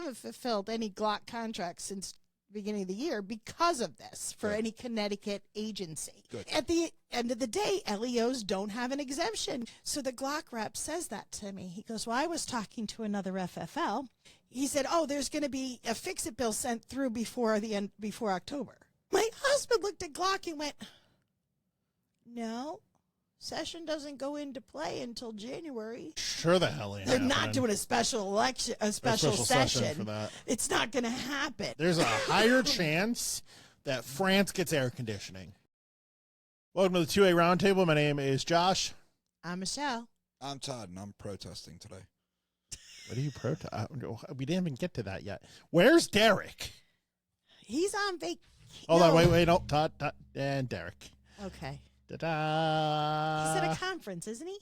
haven't fulfilled any Glock contracts since beginning of the year because of this for any Connecticut agency. Good. At the end of the day, LEOs don't have an exemption. So the Glock rep says that to me. He goes, well, I was talking to another FFL. He said, oh, there's going to be a fix-it bill sent through before October. My husband looked at Glock and went, no, session doesn't go into play until January. Sure the hell ain't They're happening. not doing a special election, a special session for that. It's not going to happen. There's a higher chance that France gets air conditioning. Welcome to the 2A Roundtable. My name is Josh. I'm Michelle. I'm Todd, and I'm protesting today. What are you protest? We didn't even get to that yet. Where's Derek? He's on vacation. Hold on, wait. No, Todd, and Derek. Okay. Ta-da. He's at a conference, isn't he?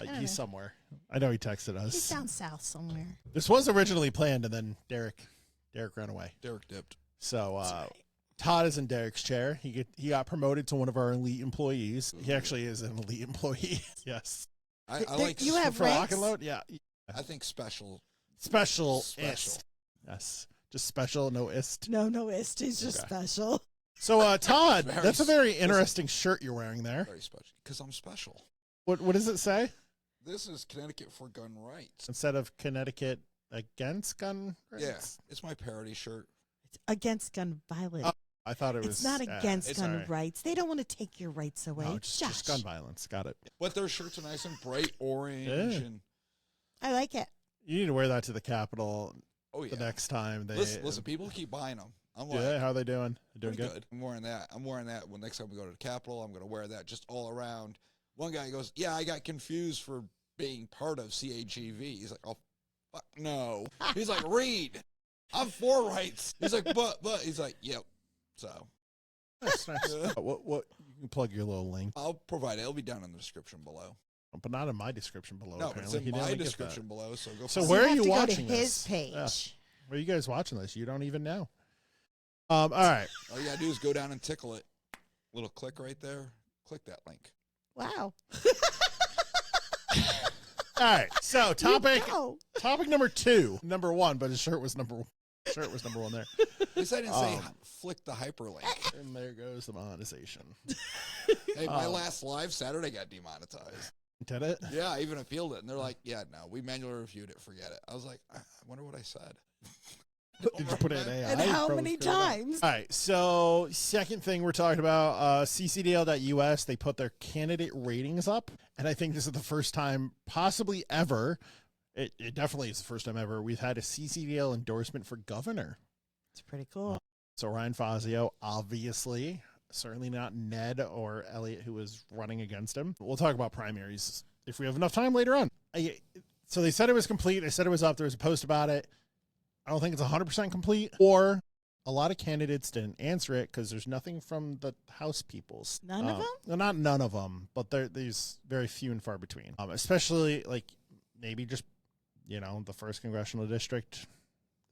He's know. somewhere. I know he texted us. He's down south somewhere. This was originally planned, and then Derek ran away. Derek dipped. So Right. Todd is in Derek's chair. He got promoted to one of our elite employees. He actually is an elite employee. Yes. I like you have For lock ranks? and load? Yeah. I think special. Special. Special. Ist. Yes. Just special, no ist. No, ist. He's just Okay. special. So, Todd, Very that's a very interesting shirt you're wearing there. Very special. Because I'm special. What does it say? This is Connecticut for gun rights. Instead of Connecticut against gun rights? Yeah, it's my parody shirt. It's against gun violence. Oh, I thought it was. It's not against it's gun all right. rights. They don't want to take your rights away. No, just gun violence. Got it. But their shirts are nice and bright orange. Yeah. And I like it. You need to wear that to the Capitol oh yeah. the next time. Listen, people keep buying them. I'm like, Yeah, how are they doing? They're doing pretty good. I'm wearing that. When next time we go to the Capitol, I'm going to wear that just all around. One guy goes, yeah, I got confused for being part of CAGV. He's like, oh, fuck no. He's like, read. I'm for rights. He's like, but. He's like, yep. So. Nice. What? You can plug your little link, I'll provide it. It'll be down in the description below. but not in my description below. No, but it's apparently. in He didn't my get that. description below. So go. So find where you are have you to watching go to his this? page. Yeah. Where are you guys watching this? You don't even know. All right. All you gotta do is go down and tickle it. Little click right there. Click that link. Wow. All right. So topic No. number 2, number 1, but his shirt was number 1. There. At least I didn't say flick the hyperlink. And there goes the monetization. Hey, my last live Saturday got demonetized. Did it? Yeah, I even appealed it, and they're like, "Yeah, no, we manually reviewed it. Forget it." I was like, "I wonder what I said." Did you put it in AI? And You how probably many screwed it up. times? All right, so second thing we're talking about, CCDL.us, they put their candidate ratings up, and I think this is the first time possibly ever, it definitely is the first time ever, we've had a CCDL endorsement for governor. It's pretty cool. So Ryan Fazio, obviously, certainly not Ned or Elliot, who was running against him. We'll talk about primaries if we have enough time later on. So they said it was complete. They said it was up. There was a post about it. I don't think it's 100% complete, or a lot of candidates didn't answer it because there's nothing from the House peoples. None of them? Well, not none of them, but there's very few and far between. Especially like maybe just, the first congressional district,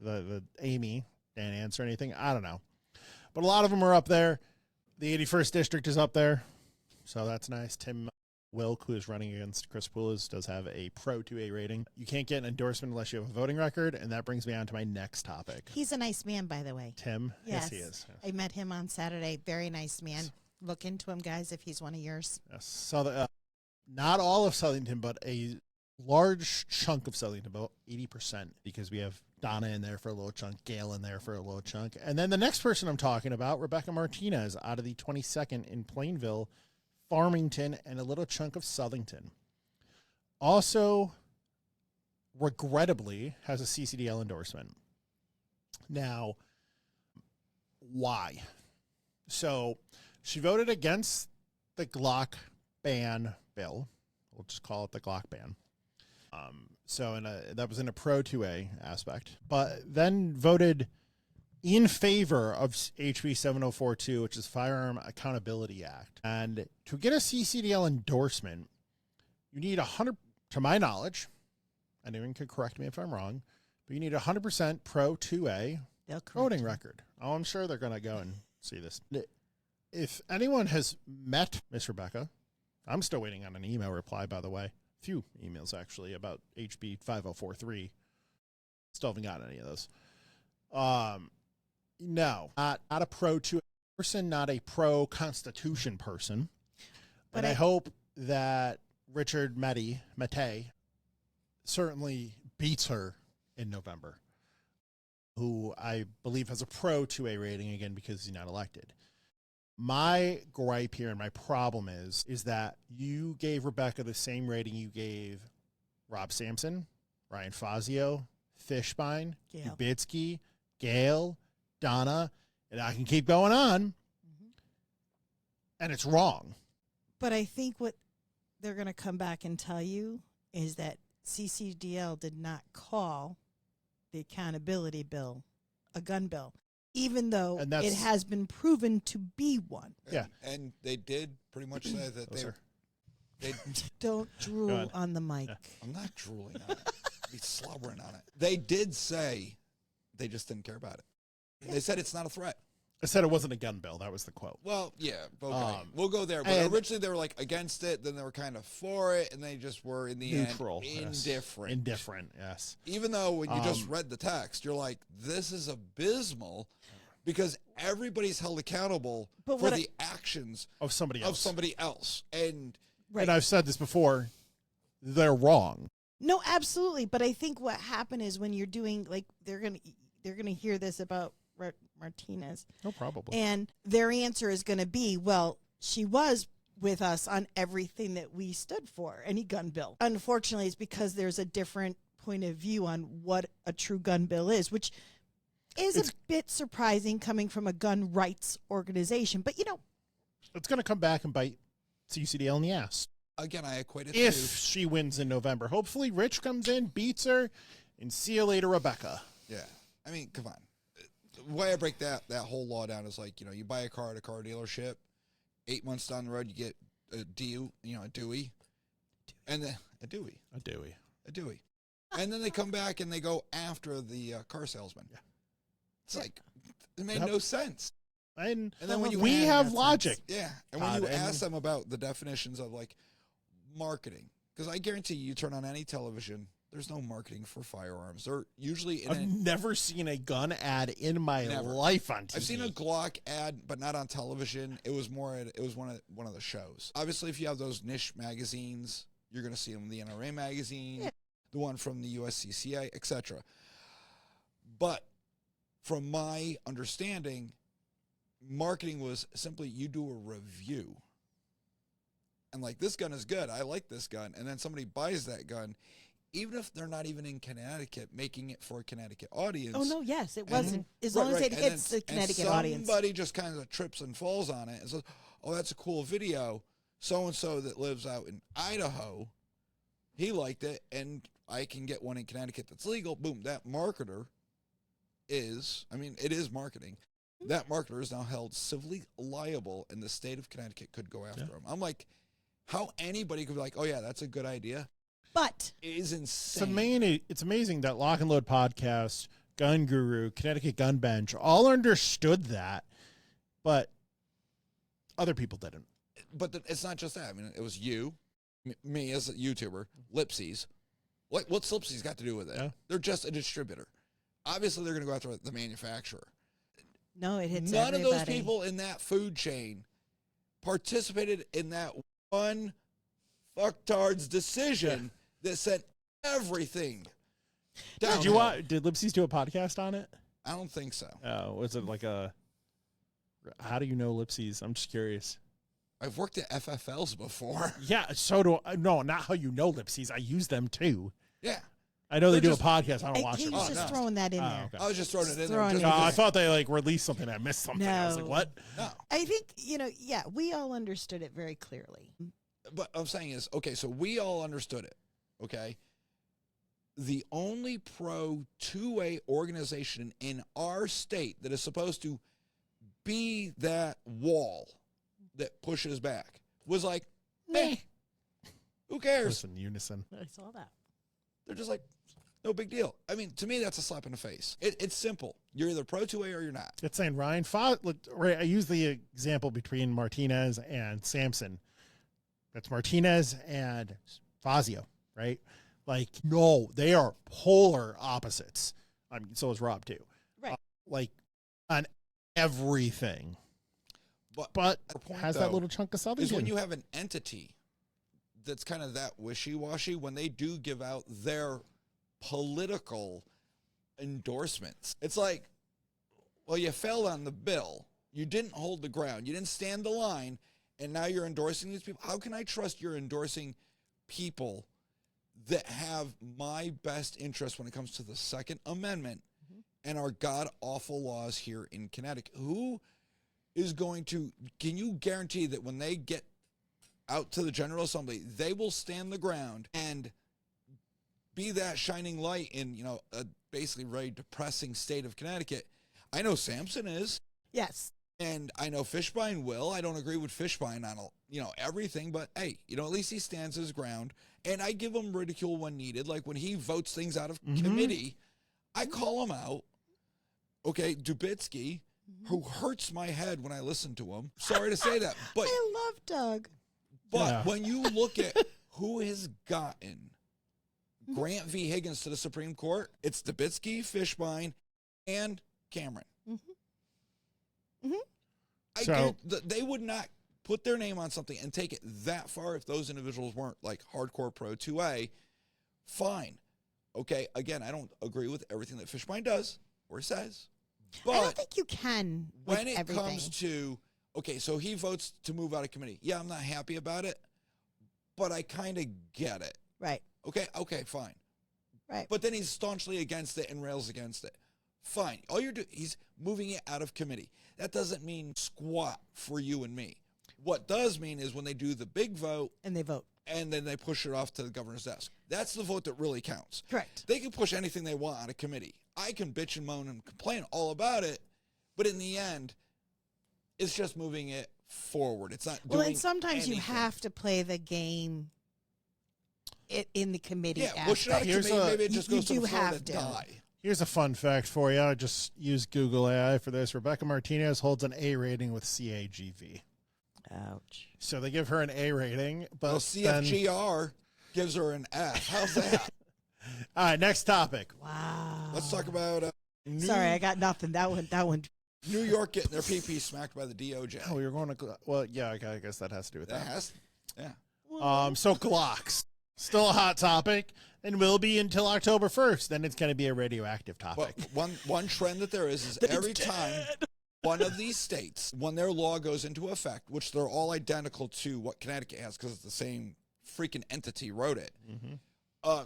the Amy didn't answer anything. I don't know. But a lot of them are up there. The 81st district is up there. So that's nice. Tim Wilk, who is running against Chris Poulos, does have a pro 2A rating. You can't get an endorsement unless you have a voting record, and that brings me on to my next topic. He's a nice man, by the way. Tim? Yes. He is. I met him on Saturday. Very nice man. Look into him, guys, if he's one of yours. Yes. So not all of Southington, but a large chunk of Southington, about 80%, because we have Donna in there for a little chunk, Gail in there for a little chunk. And then the next person I'm talking about, Rebecca Martinez, out of the 22nd in Plainville, Farmington, and a little chunk of Southington. Also, regrettably, has a CCDL endorsement. Now, why? So, she voted against the Glock ban bill. We'll just call it the Glock ban. That was in a pro 2A aspect, but then voted in favor of HB 7042, which is Firearm Accountability Act. And to get a CCDL endorsement, you need 100, to my knowledge, anyone could correct me if I'm wrong, but you need 100% pro 2A voting record. Oh, I'm sure they're going to go and see this. If anyone has met Miss Rebecca, I'm still waiting on an email reply, by the way. A few emails, actually, about HB 5043. Still haven't gotten any of those. No, not a pro 2A person, not a pro Constitution person. But I hope that Richard Mette certainly beats her in November, who I believe has a pro 2A rating again because he's not elected. My gripe here and my problem is that you gave Rebecca the same rating you gave Rob Sampson, Ryan Fazio, Fishbein, Kubitsky, Gail, Donna, and I can keep going on. And it's wrong. But I think what they're going to come back and tell you is that CCDL did not call the accountability bill a gun bill, even though it has been proven to be one. Yeah. And they did pretty much say that they Don't drool on the mic. I'm not drooling on it. I'd be slobbering on it. They did say they just didn't care about it. They said it's not a threat. I said it wasn't a gun bill. That was the quote. Well, yeah, okay. We'll go there. But originally they were like against it, then they were kind of for it, and they just were in the neutral, end indifferent. Indifferent, yes. Even though when you just read the text, you're like, this is abysmal because everybody's held accountable for the actions of somebody else. And I've said this before, they're wrong. No, absolutely. But I think what happened is when you're doing, like, they're gonna hear this about Martinez. Oh, probably. And their answer is going to be, well, she was with us on everything that we stood for, any gun bill. Unfortunately, it's because there's a different point of view on what a true gun bill is, which is a bit surprising coming from a gun rights organization. But, it's going to come back and bite CCDL in the ass. Again, I equate it if she wins in November. Hopefully Rich comes in, beats her, and see you later, Rebecca. Yeah. I mean, come on. The way I break that whole law down is like, you buy a car at a car dealership. 8 months down the road, you get a Dewey. And then a Dewey. And then they come back and they go after the car salesman. Yeah. It's like, it made no sense. And then when we have logic. Sense, yeah. And when you ask them about the definitions of like marketing, because I guarantee you turn on any television, there's no marketing for firearms. They're usually I've never seen a gun ad in my life on TV. I've seen a Glock ad, but not on television. It was one of the shows. Obviously, if you have those niche magazines, you're going to see them in the NRA magazine, the one from the USCCA, etc. But from my understanding, marketing was simply you do a review. And like, this gun is good. I like this gun. And then somebody buys that gun. Even if they're not even in Connecticut, making it for a Connecticut audience. Oh, no, yes, it wasn't. As long as it hits the Connecticut audience. Somebody just kind of trips and falls on it and says, oh, that's a cool video. So-and-so that lives out in Idaho, he liked it, and I can get one in Connecticut that's legal. Boom, that marketer is, it is marketing. That marketer is now held civilly liable, and the state of Connecticut could go after him. I'm like, how anybody could be like, oh, yeah, that's a good idea. But it is insane. It's amazing that Lock and Load Podcast, Gun Guru, Connecticut Gun Bench all understood that, but other people didn't. But it's not just that. It was you, me as a YouTuber, Lipsies. What's Lipsies got to do with it? Yeah. They're just a distributor. Obviously, they're going to go after the manufacturer. No, it hits None everybody. of those people in that food chain participated in that one fucktard's decision that sent everything down. Did Lipsies do a podcast on it? I don't think so. Was it like how do you know Lipsies? I'm just curious. I've worked at FFLs before. Yeah, so do I. No, not how you know Lipsies. I use them too. Yeah. I know they do a podcast. I don't watch it. them. He's just throwing that in there. Okay. I was just throwing it in there. I thought they released something. I missed something. No. I was like, what? No. I think, we all understood it very clearly. But I'm saying is, okay, so we all understood it, okay? The only pro 2A organization in our state that is supposed to be that wall that pushes back was like, meh, who cares? In unison. I saw that. They're just like, no big deal. To me, that's a slap in the face. It's simple. You're either pro 2A or you're not. It's saying Ryan, I use the example between Martinez and Sampson. That's Martinez and Fazio, right? Like, no, they are polar opposites. So is Rob too. Right. like on everything, but point, has that little chunk of Southern. Is when you have an entity that's kind of that wishy-washy, when they do give out their political endorsements, it's like, well, you failed on the bill. You didn't hold the ground. You didn't stand the line, and now you're endorsing these people. How can I trust you're endorsing people that have my best interest when it comes to the Second Amendment and our god-awful laws here in Connecticut? Who is going to, can you guarantee that when they get out to the General Assembly, they will stand the ground and be that shining light in, you know, a basically very depressing state of Connecticut? I know Sampson is. Yes. And I know Fishbein will. I don't agree with Fishbein on, you know, everything, but hey, you know, at least he stands his ground. And I give him ridicule when needed. Like when he votes things out of committee, I call him out. Okay, Dubitsky, who hurts my head when I listen to him. Sorry to say that, but I love Doug. But when you look at who has gotten Grant v. Higgins to the Supreme Court, it's Dubitsky, Fishbein, and Cameron. They would not put their name on something and take it that far if those individuals weren't like hardcore pro 2A. Fine. Okay, again, I don't agree with everything that Fishbein does or says. But I don't think you can with when it everything. comes to, okay, so he votes to move out of committee. Yeah, I'm not happy about it, but I kind of get it. Right. Okay, fine. Right. But then he's staunchly against it and rails against it. Fine. All you're doing, he's moving it out of committee. That doesn't mean squat for you and me. What does mean is when they do the big vote. And they vote. And then they push it off to the governor's desk. That's the vote that really counts. Correct. They can push anything they want out of committee. I can bitch and moan and complain all about it, but in the end, it's just moving it forward. It's not doing and sometimes anything. you have to play the game in the committee. Yeah, push it out of committee. Maybe it just goes to the floor to die. Here's a fun fact for you. I just used Google AI for this. Rebecca Martinez holds an A rating with CAGV. Ouch. So they give her an A rating, but well, CFGR gives her an F. How's that? All right, next topic. Wow. Let's talk about. Sorry, I got nothing. That one. New York getting their PP smacked by the DOJ. Oh, you're going to. Well, yeah, I guess that has to do with that. Yeah. So Glocks, still a hot topic, and will be until October 1st. Then it's going to be a radioactive topic. But one trend that there is every time one of these states, when their law goes into effect, which they're all identical to what Connecticut has because it's the same freaking entity wrote it.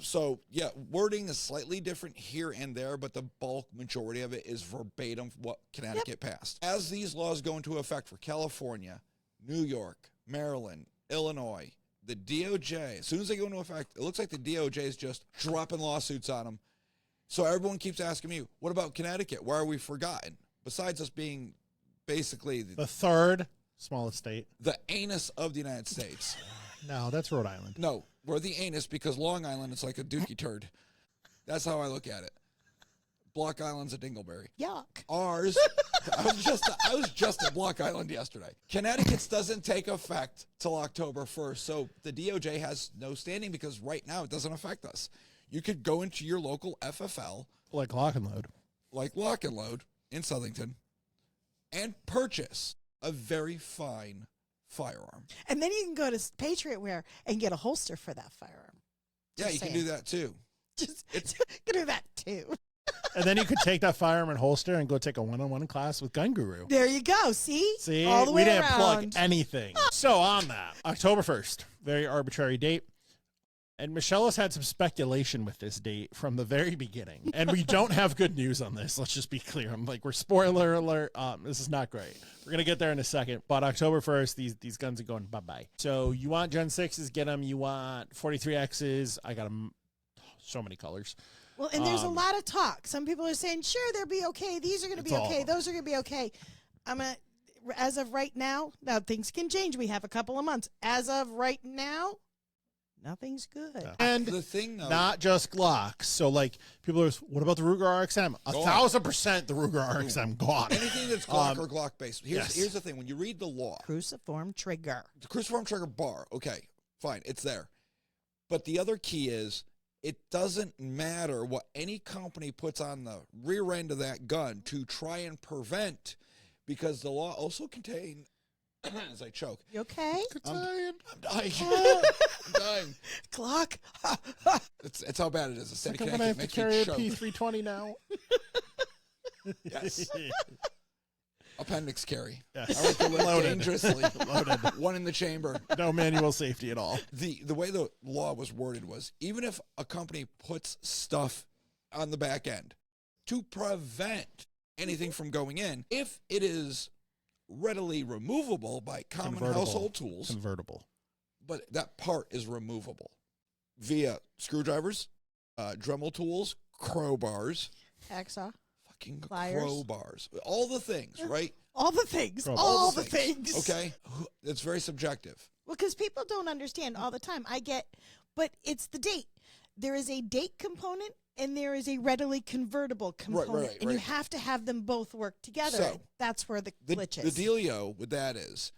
So, yeah, wording is slightly different here and there, but the bulk majority of it is verbatim what Connecticut passed. As these laws go into effect for California, New York, Maryland, Illinois, the DOJ, as soon as they go into effect, it looks like the DOJ is just dropping lawsuits on them. So everyone keeps asking me, what about Connecticut? Why are we forgotten? Besides us being basically the third smallest state. The anus of the United States. No, that's Rhode Island. No, we're the anus because Long Island is like a dookie turd. That's how I look at it. Block Island's a dingleberry. Yuck. Ours, I was just at Block Island yesterday. Connecticut's doesn't take effect till October 1st, so the DOJ has no standing because right now it doesn't affect us. You could go into your local FFL. Like Lock and Load. Like Lock and Load in Southington and purchase a very fine firearm. And then you can go to Patriot Wear and get a holster for that firearm. Just saying. Can do that too. You can do that too. And then you could take that firearm and holster and go take a one-on-one class with Gun Guru. There you go. See? All the way we didn't around. plug anything. So on that, October 1st, very arbitrary date. And Michele has had some speculation with this date from the very beginning. And we don't have good news on this. Let's just be clear. We're spoiler alert. This is not great. We're going to get there in a second. But October 1st, these guns are going bye-bye. So you want Gen 6s, get them. You want 43Xs. I got them so many colors. Well, and there's a lot of talk. Some people are saying, sure, they'll be okay. These are going to be okay. Those are going to be okay. As of right now things can change. We have a couple of months. As of right now, nothing's good. Yeah. And the thing, though, not just Glocks. So, like, people are, what about the Ruger RXM? 1,000% the Ruger RXM gone. Anything that's Glock or Glock based. Here's the thing. When you read the law. Cruciform trigger. The cruciform trigger bar. Okay, fine. It's there. But the other key is it doesn't matter what any company puts on the rear end of that gun to try and prevent, because the law also contains, as I choke. You okay? I'm dying. I'm dying. Glock. It's how bad it is. It's I'm gonna have to carry a P320 now. Yes. Appendix carry. Yes. I like to live Loaded. dangerously. Loaded. One in the chamber. No manual safety at all. The way the law was worded was, even if a company puts stuff on the back end to prevent anything from going in, if it is readily removable by common household tools, Convertible. but that part is removable via screwdrivers, Dremel tools, crowbars, Hacksaw. fucking Pliers. crowbars, all the things, right? All the things. All All the things. Okay, it's very subjective. Well, because people don't understand all the time. I get, but it's the date. There is a date component and there is a readily convertible component, and you have to have them both work together. So, that's where the glitch is. The dealio with that is,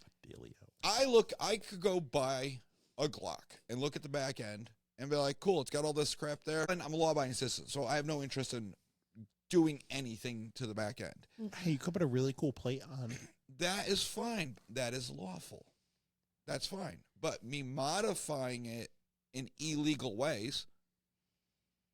I could go buy a Glock and look at the back end and be like, cool, it's got all this crap there, and I'm a law-abiding citizen, so I have no interest in doing anything to the back end. Hey, you could put a really cool plate on. That is fine. That is lawful. That's fine. But me modifying it in illegal ways,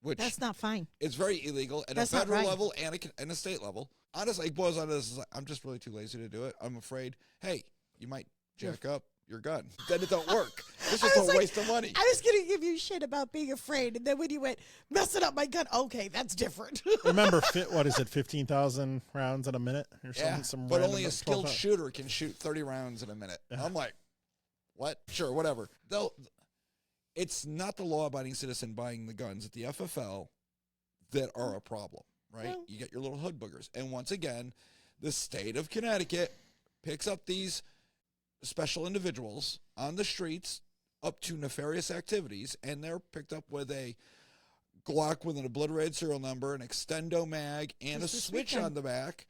which That's not fine. it's very illegal at That's a not federal right. level and a state level. Honestly, it boils down to this: is I'm just really too lazy to do it. I'm afraid, hey, you might jack up your gun. Then it don't work. It's just a waste of money. I was going to give you shit about being afraid, and then when you went, messing up my gun, okay, that's different. Remember, what is it, 15,000 rounds in a minute or something? Yeah, Some but random only a 12 skilled shooter can shoot 30 rounds in a minute. Yeah. I'm like, what? Sure, whatever. It's not the law-abiding citizen buying the guns at the FFL that are a problem, right? No. You get your little hood boogers. And once again, the state of Connecticut picks up these special individuals on the streets up to nefarious activities, and they're picked up with a Glock with an obliterated serial number, an extendo mag, and Just a this switch weekend. on the back.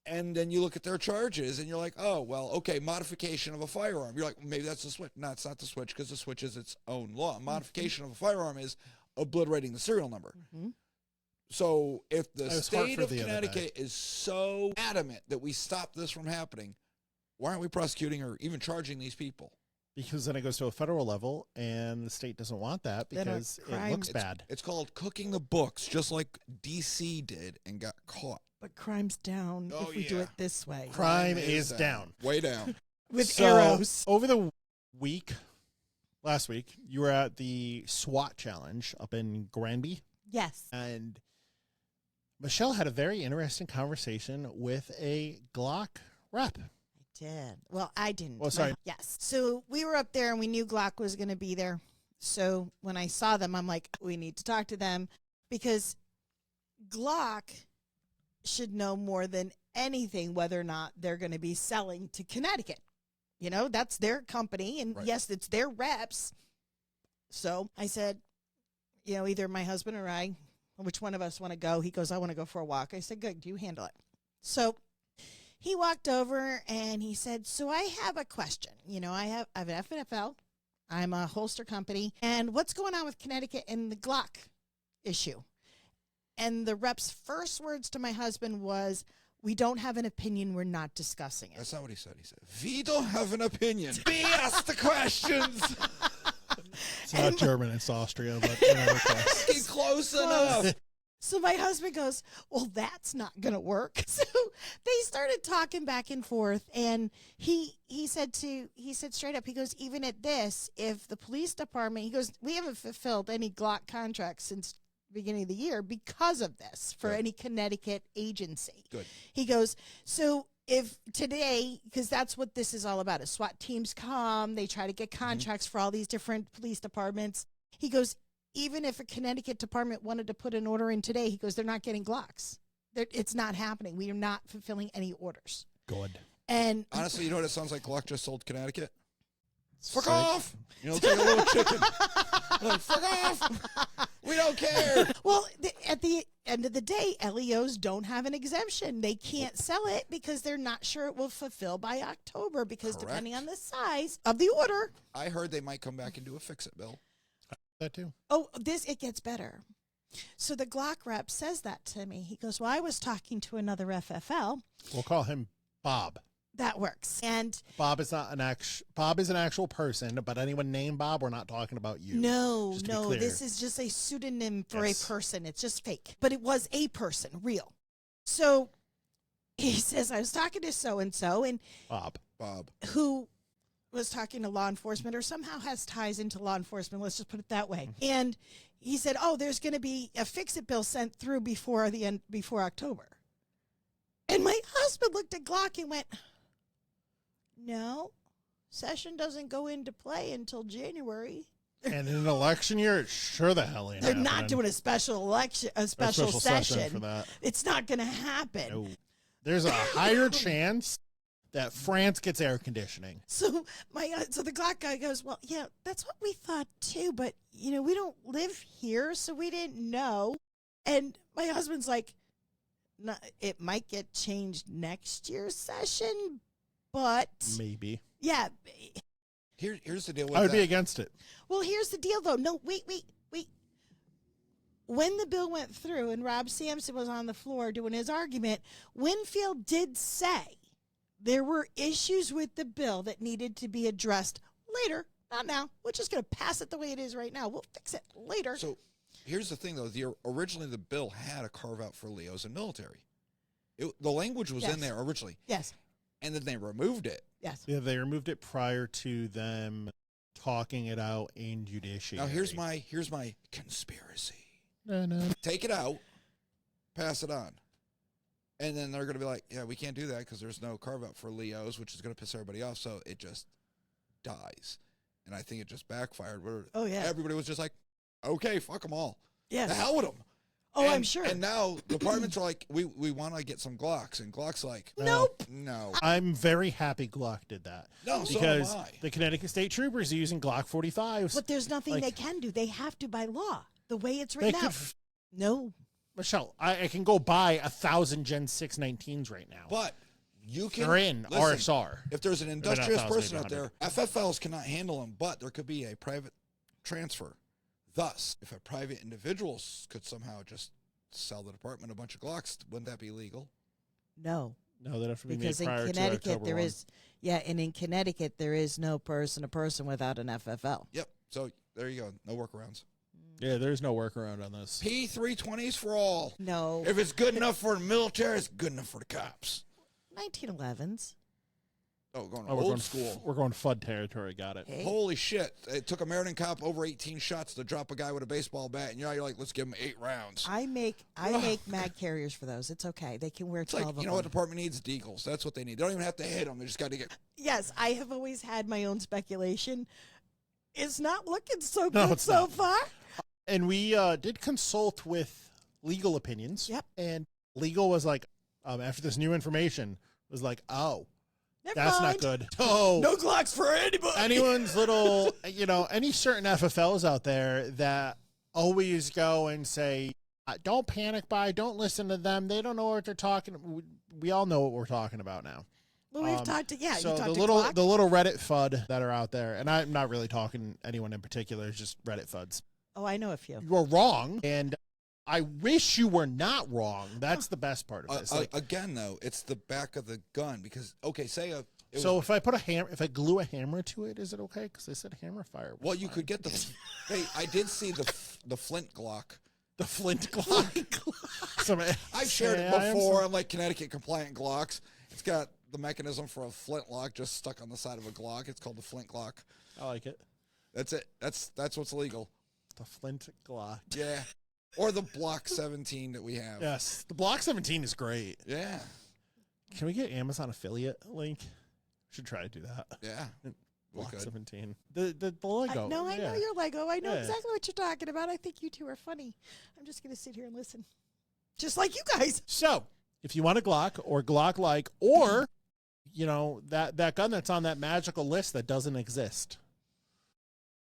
And then you look at their charges, and you're like, oh, well, okay, modification of a firearm. You're like, maybe that's the switch. No, it's not the switch, because the switch is its own law. Modification of a firearm is obliterating the serial number. Mm-hmm. So if the I was state Hartford of the other Connecticut is so adamant that we stop this from happening, why aren't we prosecuting or even charging these people? Because then it goes to a federal level, and the state doesn't want that Then our because it crime- looks bad. It's called cooking the books, just like D.C. did and got caught. But crime's down Oh, if we do yeah. it this way. Crime is down. Way down. With So, arrows. Over the last week, you were at the SWAT challenge up in Granby, Yes. and Michele had a very interesting conversation with a Glock rep. Did. Well, I didn't. Well, sorry. Yes. So we were up there and we knew Glock was going to be there. So when I saw them, I'm like, we need to talk to them because Glock should know more than anything whether or not they're going to be selling to Connecticut. You know, that's their company. And Right. yes, it's their reps. So I said, you know, either my husband or I, which one of us want to go? He goes, I want to go for a walk. I said, good, you handle it. So he walked over and he said, so I have a question. You know, I have an FNFL. I'm a holster company. And what's going on with Connecticut and the Glock issue? And the rep's first words to my husband was, we don't have an opinion. We're not discussing it. That's not what he said. He said, we don't have an opinion. Be asked the questions. It's not German, it's Austria, but you know, okay. Get close enough. So my husband goes, well, that's not going to work. So they started talking back and forth. And he said straight up, he goes, even at this, if the police department, he goes, we haven't fulfilled any Glock contracts since the beginning of the year because of this for Good. any Connecticut agency. Good. He goes, so if today, because that's what this is all about, is SWAT teams come, they try to get contracts for all these different police departments. He goes, even if a Connecticut department wanted to put an order in today, he goes, they're not getting Glocks. It's not happening. We are not fulfilling any orders. Good. And Honestly, you know what it sounds like? Glock just sold Connecticut. Fuck Sick. off! You know, it's like a little chicken. Like, fuck off! We don't care. well, at the end of the day, LEOs don't have an exemption. They can't sell it because they're not sure it will fulfill by October because Correct. depending on the size of the order. I heard they might come back and do a fix-it bill. That too. Oh, it gets better. So the Glock rep says that to me. He goes, well, I was talking to another FFL. We'll call him Bob. That works. And Bob is not Bob is an actual person, but anyone named Bob, we're not talking about you. no, Just to be clear. this is just a pseudonym for Yes. a person. It's just fake. But it was a person, real. So he says, I was talking to so-and-so, and Bob. who was talking to law enforcement or somehow has ties into law enforcement. Let's just put it that way. And he said, oh, there's going to be a fix-it bill sent through before October. And my husband looked at Glock and went, no, session doesn't go into play until January. And in an election year, it sure the hell ain't They're happening. not doing a special election, a special session for that. It's not going to happen. No. There's a higher chance that France gets air conditioning. So so the Glock guy goes, well, yeah, that's what we thought too, but we don't live here, so we didn't know. And my husband's like, no, it might get changed next year's session, but Maybe. yeah. Here's the deal with I would that. be against it. Well, here's the deal, though. No, wait. When the bill went through and Rob Sampson was on the floor doing his argument, Winfield did say there were issues with the bill that needed to be addressed later, not now. We're just going to pass it the way it is right now. We'll fix it later. So here's the thing, though. Originally, the bill had a carve-out for Leos and military. The language was Yes. in there originally. Yes. And then they removed it. Yes. Yeah, they removed it prior to them talking it out in judiciary. Now, here's my conspiracy. No. Take it out, pass it on. And then they're going to be like, yeah, we can't do that because there's no carve-out for Leos, which is going to piss everybody off, so it just dies. And I think it just backfired. Where Oh, yeah. everybody was just like, okay, fuck them all. Yes. The hell with them. Oh, I'm sure. And now departments are like, we want to get some Glocks. And Glock's like, Nope. no. I'm very happy Glock did that. No, so because am I. the Connecticut State Troopers are using Glock 45s. But there's nothing Like- they can do. They have to by law, the way it's They written could out. No. Michelle, I can go buy 1,000 Gen 619s right now. But you can. They're in listen, RSR. If there's an not industrious 1,000, person maybe out there, FFLs cannot handle them, but there could be a private transfer. Thus, if a private individual could somehow just sell the department a bunch of Glocks, wouldn't that be legal? No. No, that have to be Because made in prior Connecticut to October there 1. is, and in Connecticut there is no a person without an FFL. Yep. So there you go. No workarounds. Yeah, there's no workaround on this. P320s for all. No. If it's good enough for the military, it's good enough for the cops. 1911s. Oh, going Oh, we're old going school. We're going FUD territory. Got it. Hey. Holy shit. It took a Meriden cop over 18 shots to drop a guy with a baseball bat, and you're like, let's give him 8 rounds. I make mag carriers for those. It's okay. They can wear It's 12 like, of you know them. what department needs? Deagles. That's what they need. They don't even have to hit them. They just got to get... Yes, I have always had my own speculation. It's not looking so No, good it's so not. far. And we did consult with legal opinions. Yep. And legal was like, after this new information, was like, oh, Never that's mind. not good. Oh, No Glocks for anybody. anyone's little, any certain FFLs out there that always go and say, don't panic buy, don't listen to them. They don't know what they're talking. We all know what we're talking about now. Well, we've talked to, So you talked the to little Glock. the little Reddit FUD that are out there, and I'm not really talking anyone in particular, it's just Reddit FUDs. Oh, I know a few. You are wrong, and I wish you were not wrong. That's the best part of this. again, though, it's the back of the gun because, okay, say If I put if I glue a hammer to it, is it okay? Because they said hammer fire. well, you could get the... Hey, I did see the Flint Glock. the Flint Glock. I've shared it before. I'm like Connecticut compliant Glocks. It's got the mechanism for a flintlock just stuck on the side of a Glock. It's called the Flint Glock. I like it. That's it. That's what's illegal. The Flint Glock. Yeah. Or the Block 17 that we have. Yes, the Block 17 is great. Yeah. Can we get Amazon affiliate link? Should try to do that. Yeah. We Block could. 17. The Lego. I know yeah. your Lego. I know Yeah. exactly what you're talking about. I think you two are funny. I'm just going to sit here and listen. Just like you guys. So, if you want a Glock or Glock-like, or that gun that's on that magical list that doesn't exist,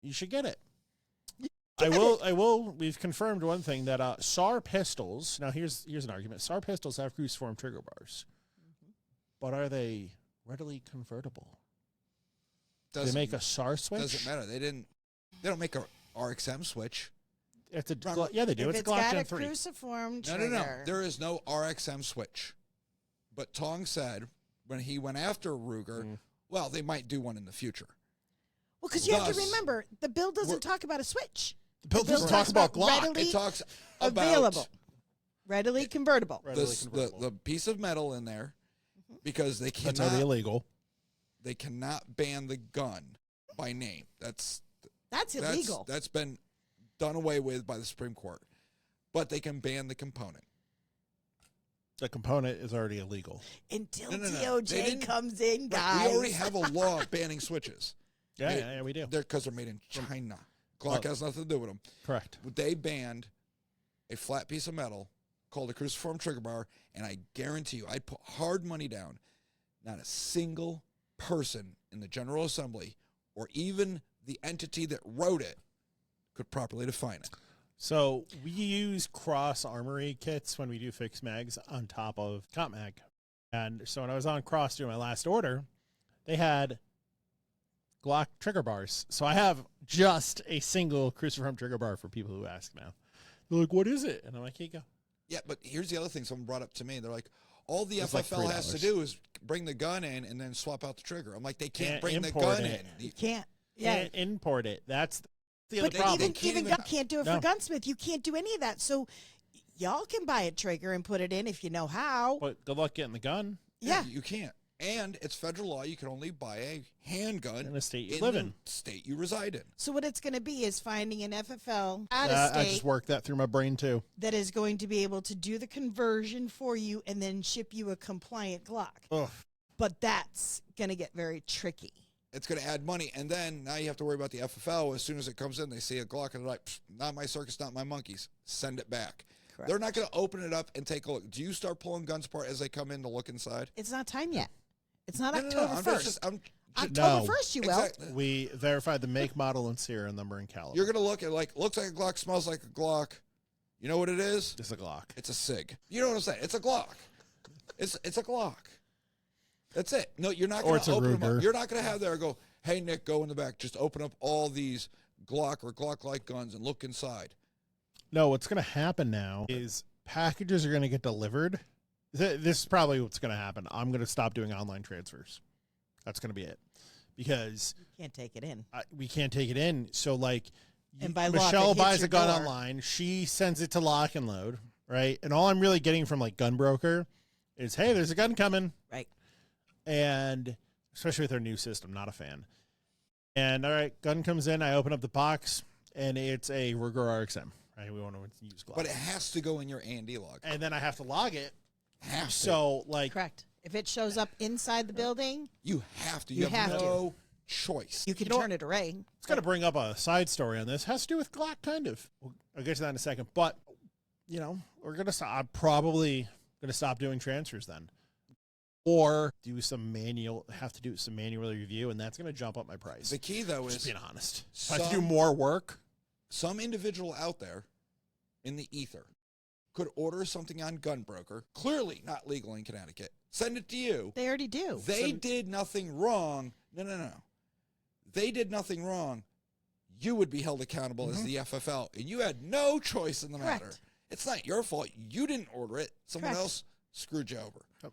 you should get it. I will. We've confirmed one thing that SAR pistols. Now, here's an argument. SAR pistols have cruciform trigger bars, but are they readily convertible? Do they make a SAR switch? Doesn't matter. They don't make a RXM switch. It's a Remember, yeah, they do. If It's a it's Glock got Gen a 3. cruciform No, trigger. there is no RXM switch. But Tong said when he went after Ruger, well, they might do one in the future. Well, because you have to Thus, remember, the bill doesn't talk about a switch. The bill bill doesn't talk talks about about Glock. readily It talks about available, readily convertible. Readily convertible. the piece of metal in there because they That's cannot already illegal. they cannot ban the gun by name. That's illegal. That's been done away with by the Supreme Court. But they can ban the component. The component is already illegal. Until No. They DOJ didn't- comes in, Right, guys. we already have a law banning switches. Yeah, we do. Because they're made in China. Glock has nothing to do with them. Correct. They banned a flat piece of metal called a cruciform trigger bar, and I guarantee you, I'd put hard money down, not a single person in the General Assembly or even the entity that wrote it could properly define it. So we use cross armory kits when we do fixed mags on top of comp mag. And so when I was on cross doing my last order, they had Glock trigger bars. So I have just a single cruciform trigger bar for people who ask now. They're like, what is it? And I'm like, here you go. Yeah, but here's the other thing someone brought up to me. They're like, all the It's like FFL has to $3. do is bring the gun in and then swap out the trigger. I'm like, they can't Can't bring the import gun it. in. You can't. Yeah. And import it. That's the other But problem. They even can't even- Gun can't do it No. for Gunsmith. You can't do any of that. So y'all can buy a trigger and put it in if you know how. But good luck getting the gun Yeah. You can't. And it's federal law. You can only buy a handgun in the state you live in. the state you reside in. So what it's going to be is finding an FFL out I of state just worked that through my brain too. that is going to be able to do the conversion for you and then ship you a compliant Glock. Ugh. But that's going to get very tricky. It's going to add money. And then now you have to worry about the FFL. As soon as it comes in, they see a Glock and they're like, not my circus, not my monkeys. Send it back. Correct. They're not going to open it up and take a look. Do you start pulling guns apart as they come in to look inside? It's not time yet. It's not No, October I'm 1st. just- October No. 1st, you will. Exactly. We verified the make, model, and serial number and caliber. You're going to look at like, looks like a Glock, smells like a Glock. You know what it is? It's a Glock. It's a SIG. You know what I'm saying? It's a Glock. It's a Glock. That's it. No, you're not Or going it's to a open them up. Ruger. You're not going to have there go, hey, Nick, go in the back. Just open up all these Glock or Glock-like guns and look inside. No, what's going to happen now is packages are going to get delivered. This is probably what's going to happen. I'm going to stop doing online transfers. That's going to be it. Because You can't take it in. we can't take it in. So, like, And by law, if Michelle it hits buys your a gun door- online. She sends it to Lock and Load, right? And all I'm really getting from, like, Gunbroker is, hey, there's a gun coming. Right. And especially with their new system, not a fan. And, all right, gun comes in. I open up the box, and it's a Ruger RXM, right? We want to use Glock. But it has to go in your A&D log. And then I have to log it. Have to. So, like, Correct. If it shows up inside the building, You have to. You You have have to. no choice. you can You know turn it away. it's going to bring up a side story on this. Has to do with Glock, kind of. I'll get to that in a second. But, you know, we're going to stop. I'm probably going to stop doing transfers then. Or do some manual, have to do some manual review, and that's going to jump up my price. The key, though, Just is being honest. If I have to do some- more work. some individual out there in the ether could order something on Gunbroker, clearly not legal in Connecticut, send it to you. They already do. They did nothing wrong. No. They did nothing wrong. You would be held accountable as the FFL, and you had no choice in the matter. Correct. It's not your fault. You didn't order it. Someone Correct. else screwed you over. Yep.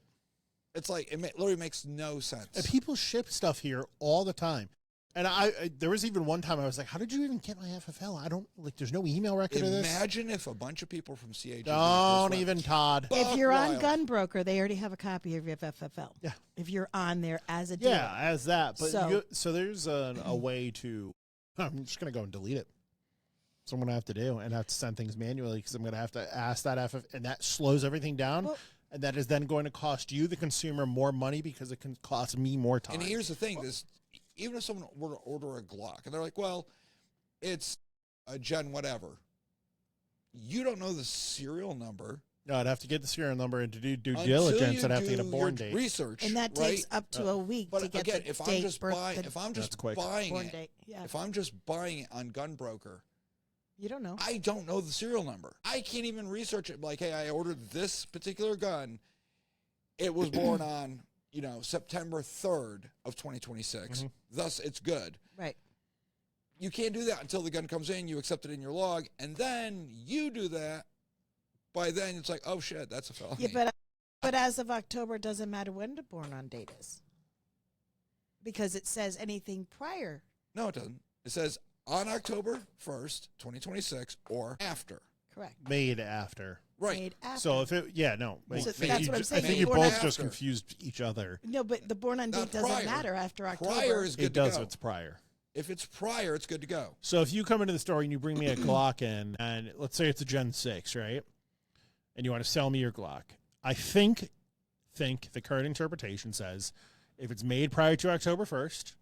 It's like, it literally makes no sense. And people ship stuff here all the time. And I there was even one time I was like, how did you even get my FFL? I don't, like, there's no email record of this. Imagine if a bunch of people from CAG Don't even, Todd. If you're on wild. Gunbroker, they already have a copy of your FFL. Yeah. If you're on there as a dealer. Yeah, as that. But So- so there's a way to, I'm just going to go and delete it. So I'm going to have to do, and have to send things manually because I'm going to have to ask that FF, and that slows everything down. Well- And that is then going to cost you, the consumer, more money because it can cost me more time. And here's the thing: is even if someone were to order a Glock and they're like, "Well, it's a Gen whatever," you don't know the serial number. No, I'd have to get the serial number and to do due until diligence. you I'd have to do get a born your date. research, And that right? takes up to a week But to get again, the if date, I'm just birth, buying, the if I'm That's just quick. buying born it, date. Yeah. if I'm just buying it on Gunbroker, You don't know. I don't know the serial number. I can't even research it. Like, hey, I ordered this particular gun. It was born on, September 3rd of 2026. Thus, it's good. Right. you can't do that until the gun comes in, you accept it in your log, and then you do that. By then, it's like, oh, shit, that's a felony. Yeah, but as of October, it doesn't matter when the born on date is. Because it says anything prior. No, it doesn't. It says on October 1st, 2026, or after. Correct. Made after. Right. Made after. So if it, yeah, no. So that's what I'm saying. I think you Born both after. just confused each other. No, but the born on Not date doesn't prior. matter after October. Prior is good It to does go. if it's prior. If it's prior, it's good to go. So if you come into the store and you bring me a Glock in, and let's say it's a Gen 6, right? And you want to sell me your Glock. I think the current interpretation says if it's made prior to October 1st,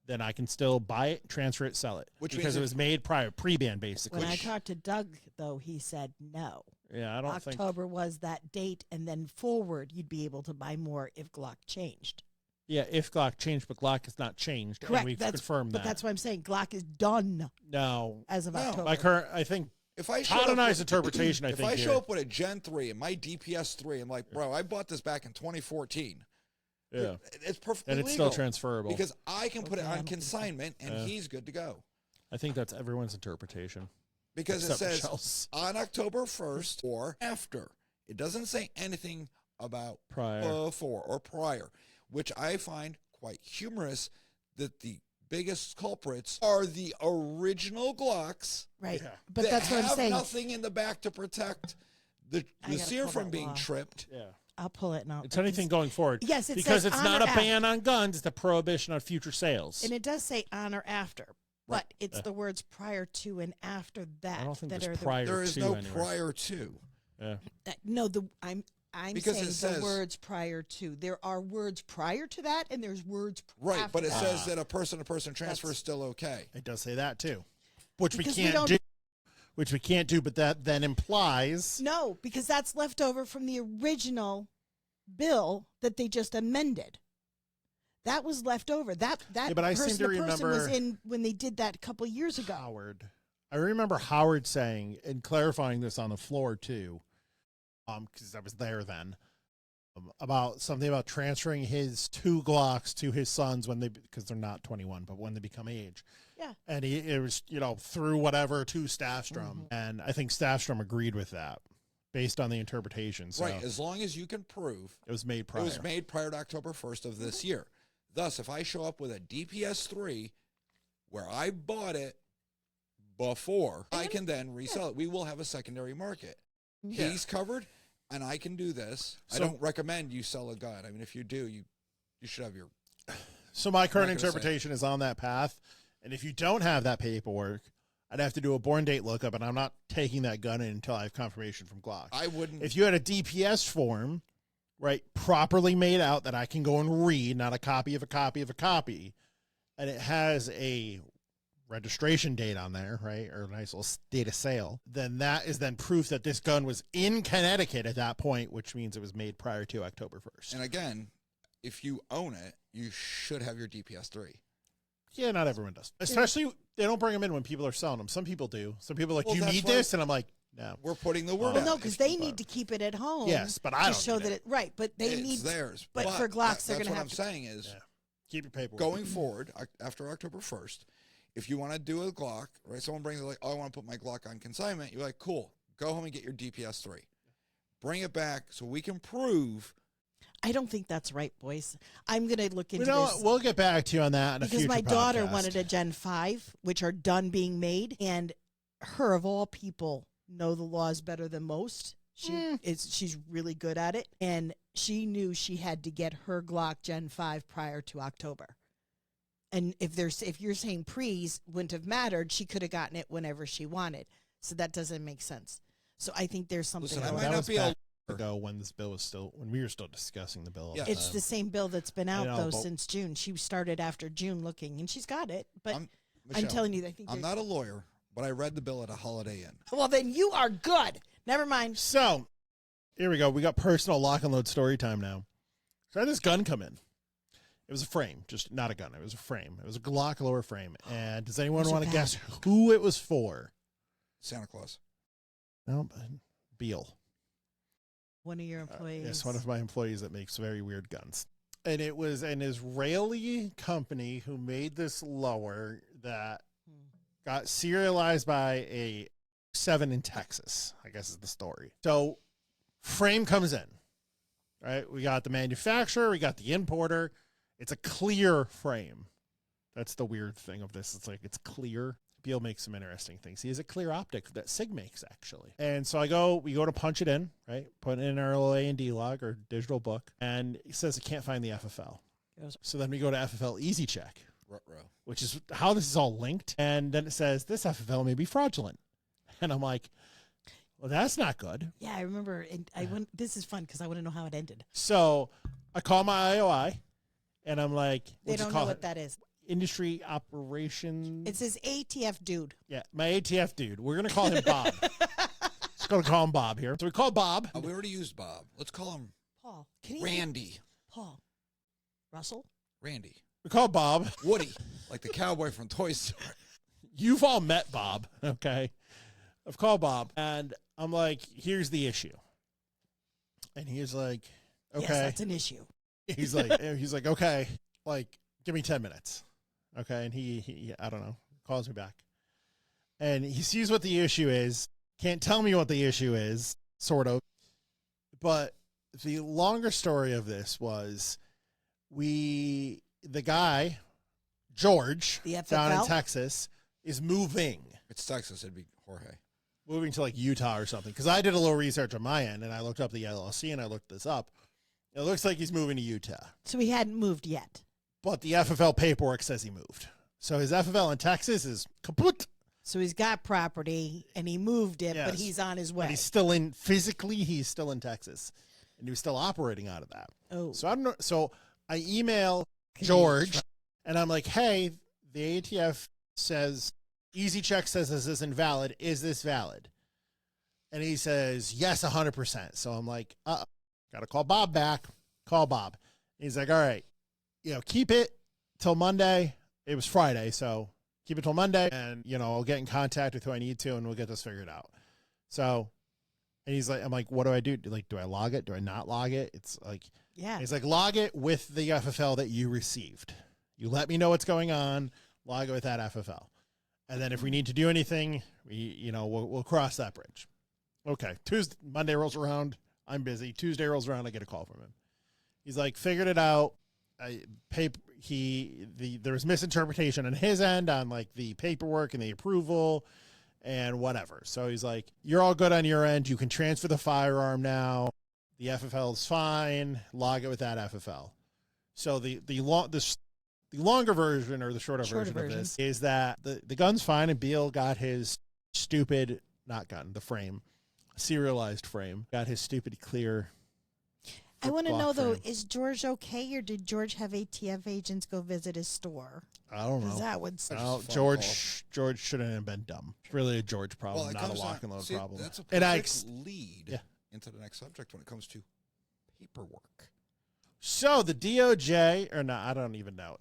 then I can still buy it, transfer it, sell it. Which because means it was made prior, pre-ban, basically. When I talked to Doug, though, he said no. Yeah, I don't think. October was that date, and then forward, you'd be able to buy more if Glock changed. Yeah, if Glock changed, but Glock has not changed. Correct. And we've confirmed but that. that's what I'm saying. Glock is done No. as of No. October. I think If I Todd and I's interpretation, if I show up with a Gen 3 and my DPS 3, I'm like, bro, I bought this back in 2014. Yeah. It's perfectly And it's legal still transferable. because I can put it Okay, on I'm- consignment and he's good to go. I think that's everyone's interpretation. Because Except it says Michelle's. on October 1st or after. It doesn't say anything about Prior. before or prior, which I find quite humorous that the biggest culprits are the original Glocks. Right. Yeah. But that that's what I'm have saying. nothing in the back to protect the I gotta sear pull from that being law. tripped. Yeah. I'll pull it now. It's anything going forward. Yes, it because says it's on not or a after. ban on guns, it's a prohibition on future sales. And it does say on or after, Right. but it's the words prior to and after that. I don't think that there's are the, prior There is to no anywhere. prior to. Yeah. No, I'm Because saying it says- the words prior to. There are words prior to that, and there's words Right, after but it that. says that a person-to-person transfer That's- is still okay. It does say that too. Which Because we we can't don't- do. Which we can't do, but that then implies No, because that's left over from the original bill that they just amended. That was left over. That but I seem person, to the person was remember- in when they did that a couple years ago. Howard. I remember Howard saying and clarifying this on the floor too, because I was there then, about something about transferring his 2 Glocks to his sons when because they're not 21, but when they become age. Yeah. And it was through whatever to Staffstrom, and I think Staffstrom agreed with that based on the interpretation. So Right, as long as you can prove it was made prior. it was made prior to October 1st of this year. Thus, if I show up with a DPS 3 where I bought it before, I can then resell it. We will have a secondary market. Yeah. He's covered, and I can do this. I So- don't recommend you sell a gun. I mean, if you do, you should have your... So my current not gonna say. interpretation is on that path. And if you don't have that paperwork, I'd have to do a born date lookup, and I'm not taking that gun in until I have confirmation from Glock. I wouldn't... If you had a DPS form, right, properly made out that I can go and read, not a copy of a copy of a copy, and it has a registration date on there, right, or a nice little date of sale, then that is then proof that this gun was in Connecticut at that point, which means it was made prior to October 1st. And again, if you own it, you should have your DPS 3. Yeah, not everyone does. Especially, they don't bring them in when people are selling them. Some people do. Some people are like, Well, you that's need why- this? And I'm like, no. We're putting the word Well, out. no, because they need to keep it at home. Yes, but I to don't show need that it. right. But they It's need theirs. But for Glocks, they're that's going to what have I'm to. saying is... Yeah. Keep your paperwork. Going forward, after October 1st, if you want to do a Glock, right, someone brings it like, oh, I want to put my Glock on consignment, you're like, cool, go home and get your DPS 3. Bring it back so we can prove... I don't think that's right, boys. I'm going to look into You know this. what? We'll get back to you on that in a Because future my daughter podcast. wanted a Gen 5, which are done being made, and her, of all people, know the laws better than most. She's really good at it, and she knew she had to get her Glock Gen 5 prior to October. And if you're saying pre's wouldn't have mattered, she could have gotten it whenever she wanted. So that doesn't make sense. So I think there's something Listen, I wrong. might that not was be back ago when this bill was still, when we were still discussing the bill. Yeah. at the It's time. the same bill that's been out, know, though, but- since June. She started after June looking, and she's got it. But I'm Michelle, telling you, I think I'm there's- not a lawyer, but I read the bill at a Holiday Inn. Well, then you are good. Never mind. So, here we go. We got personal lock and load story time now. So I had this gun come in. It was a frame, just not a gun. It was a frame. It was a Glock lower frame. And does anyone Those are want to bad. guess who it was for? Santa Claus. No, Beal. One of your employees. Yes, one of my employees that makes very weird guns. And it was an Israeli company who made this lower that got serialized by a 7 in Texas, I guess is the story. So frame comes in, right? We got the manufacturer, we got the importer. It's a clear frame. That's the weird thing of this. It's like it's clear. Beal makes some interesting things. He has a clear optic that Sig makes, actually. And so we go to punch it in, right? Put in our little A&D log or digital book, and it says it can't find the FFL. So then we go to FFL Easy Check, which is how this is all linked. And then it says this FFL may be fraudulent. And I'm like, well, that's not good. Yeah, I remember. This is fun because I want to know how it ended. So I call my IOI, and I'm like, they don't know what that is. Industry operations. It says ATF dude. Yeah, my ATF dude. We're going to call him Bob. Just going to call him Bob here. So we call Bob. We already used Bob. Let's call him Paul. Randy. Paul. Russell? Randy. We call Bob. Woody, like the cowboy from Toy Story. You've all met Bob, okay? I've called Bob, and I'm like, here's the issue. And he's like, okay. Yes, that's an issue. He's like, okay, like, give me 10 minutes. Okay, and he I don't know, calls me back. And he sees what the issue is, can't tell me what the issue is, sort of. But the longer story of this was the guy, George, down in Texas, is moving. It's Texas, it'd be Jorge. Moving to like Utah or something. Because I did a little research on my end, and I looked up the LLC, and I looked this up. It looks like he's moving to Utah. So he hadn't moved yet. But the FFL paperwork says he moved. So his FFL in Texas is kaput. So he's got property, and he moved it, Yes. but he's on his way. But he's still he's still in Texas. And he was still operating out of that. Oh. So I don't know. So I email George, and I'm like, hey, the ATF says, Easy Check says this is invalid. Is this valid? And he says, yes, 100%. So I'm like, got to call Bob back. Call Bob. He's like, all right, keep it till Monday. It was Friday, so keep it till Monday, and, I'll get in contact with who I need to, and we'll get this figured out. So, and he's like, I'm like, what do I do? Do I log it? Do I not log it? It's like, yeah. He's like, log it with the FFL that you received. You let me know what's going on. Log it with that FFL. And then if we need to do anything, we'll cross that bridge. Okay. Monday rolls around. I'm busy. Tuesday rolls around. I get a call from him. He's like, figured it out. There was misinterpretation on his end on like the paperwork and the approval and whatever. So he's like, you're all good on your end. You can transfer the firearm now. The FFL is fine. Log it with that FFL. So the longer version or the shorter version of this is that the gun's fine, and Beal got his stupid, not gun, the frame, serialized frame, got his stupid clear. I want to know, though, is George okay, or did George have ATF agents go visit his store? I don't know. That would George shouldn't have been dumb. It's really a George problem, not a lock and load problem. That's a perfect lead into the next subject when it comes to paperwork. So the DOJ, or no, I don't even know.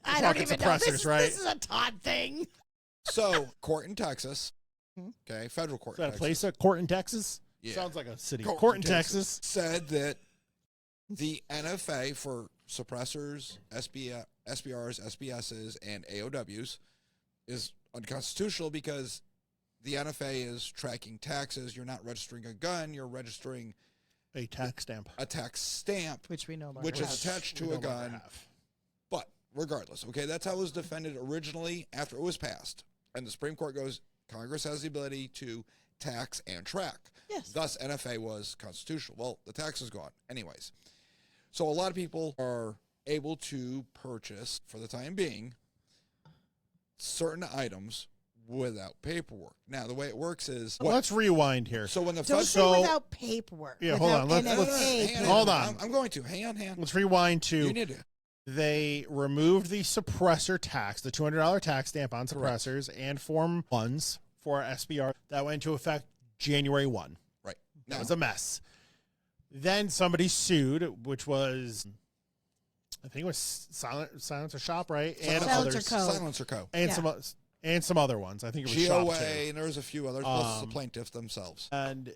I don't even know. Right? This is a Todd thing. So, court in Texas. Okay, federal court in Texas. A court in Texas? Yeah. Sounds like a city. Court in Texas. Said that the NFA for suppressors, SBRs, SBSs, and AOWs is unconstitutional because the NFA is tracking taxes. You're not registering a gun. You're registering a tax stamp. A tax stamp. Which we know about. Which is attached to a gun. But regardless, okay, that's how it was defended originally after it was passed. And the Supreme Court goes, Congress has the ability to tax and track. Yes. Thus, NFA was constitutional. Well, the tax is gone. Anyways. So a lot of people are able to purchase, for the time being, certain items without paperwork. Now, the way it works is... Let's rewind here. So when the Don't say without paperwork. Yeah, hold on. Hold on. I'm going to. Hang on. Let's rewind to... You need to. They removed the suppressor tax, the $200 tax stamp on suppressors, and Form 1s for SBR. That went into effect January 1. Right. That was a mess. Then somebody sued, which was, I think it was Silencer Shop, right? And others. Silencer Co. And some other ones. I think it was Shop too. And there was a few others, plus the plaintiffs themselves. And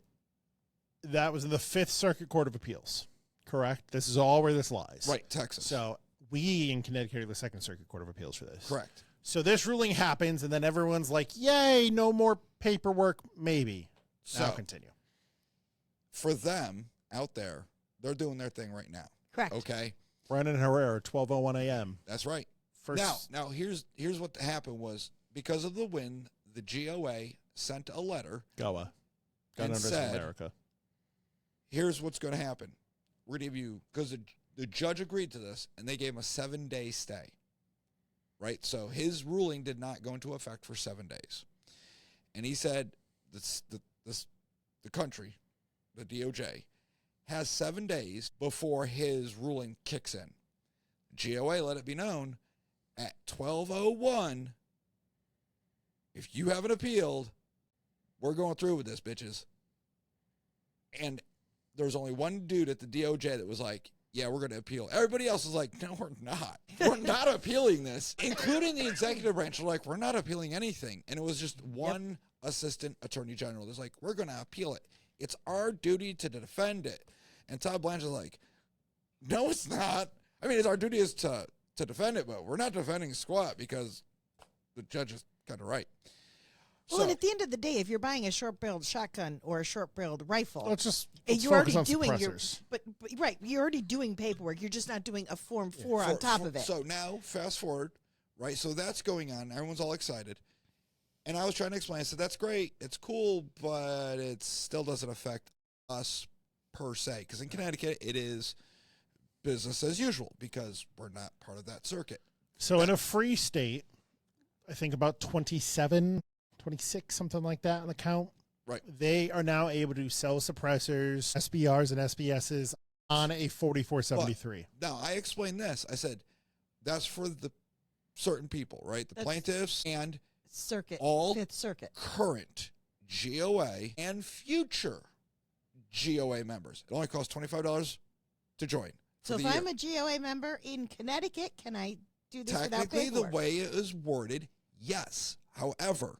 that was in the Fifth Circuit Court of Appeals, correct? This is all where this lies. Right, Texas. So we in Connecticut are the Second Circuit Court of Appeals for this. Correct. So this ruling happens, and then everyone's like, yay, no more paperwork, maybe. Now So continue. for them out there, they're doing their thing right now. Correct. Okay, Brandon Herrera, 12:01 a.m. that's right. First, Now here's what happened was, because of the win, the GOA sent a letter. GOA. Gun And Owners of said, America. Here's what's going to happen. We're going to give you, because the judge agreed to this, and they gave him a 7-day stay. Right? So his ruling did not go into effect for 7 days. And he said the country, the DOJ, has 7 days before his ruling kicks in. GOA let it be known at 12:01, if you haven't appealed, we're going through with this, bitches. And there's only one dude at the DOJ that was like, yeah, we're going to appeal. Everybody else is like, no, we're not. We're not appealing this, including the executive branch. They're like, we're not appealing anything. And it was just one assistant attorney general that's like, we're going to appeal it. It's our duty to defend it. And Todd Blanchard's like, no, it's not. I mean, it's our duty is to defend it, but we're not defending squat because the judge is kind of right. Well, and at the end of the day, if you're buying a short-barreled shotgun or a short-barreled rifle, Let's you're already focus on doing your, suppressors. but right, you're already doing paperwork. You're just not doing a Form 4 on top of it. So now, fast forward, right? So that's going on. Everyone's all excited. And I was trying to explain, I said, that's great. It's cool, but it still doesn't affect us per se. Because in Connecticut, it is business as usual because we're not part of that circuit. So in a free state, I think about 26, something like that on the count. Right. They are now able to sell suppressors, SBRs and SBSs on a 4473. Now, I explained this. I said, that's for the certain people, right? The plaintiffs and Circuit, all Fifth Circuit. current GOA and future GOA members. It only costs $25 to join. So if I'm a GOA member in Connecticut, can I do this without Technically, the paperwork? way it is worded, yes. However,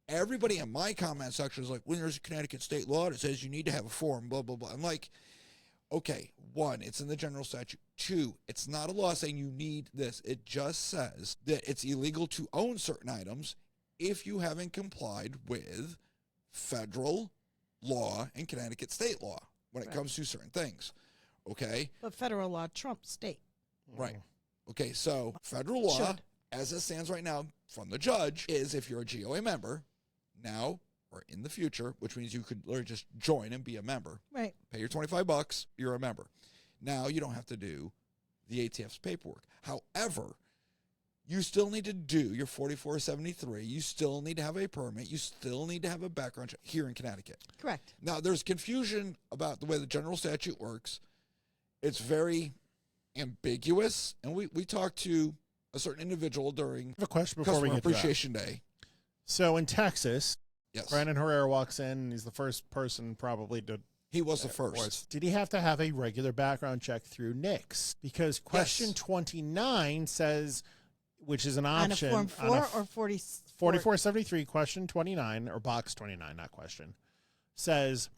everybody in my comment section is like, well, there's a Connecticut state law that says you need to have a form, blah, blah, blah. I'm like, okay, 1, it's in the general statute. 2, it's not a law saying you need this. It just says that it's illegal to own certain items if you haven't complied with federal law and Connecticut state law when it comes to certain things. Okay? But federal law trumps state. Right. Okay, so federal law, as it stands right now from the judge, is if you're a GOA member now or in the future, which means you could literally just join and be a member. Right. Pay your $25, you're a member. Now you don't have to do the ATF's paperwork. However, you still need to do your 4473. You still need to have a permit. You still need to have a background check here in Connecticut. Correct. Now, there's confusion about the way the general statute works. It's very ambiguous, and we talked to a certain individual during I have a question before we Customer get to that. Appreciation Day. So in Texas, Yes, Brandon Herrera walks in, and he's the first person probably to. he was the first. Did he have to have a regular background check through NICS? Because question 29 says, which is an option. On a Form 4 or 40? 4473, question 29, or box 29, not question, says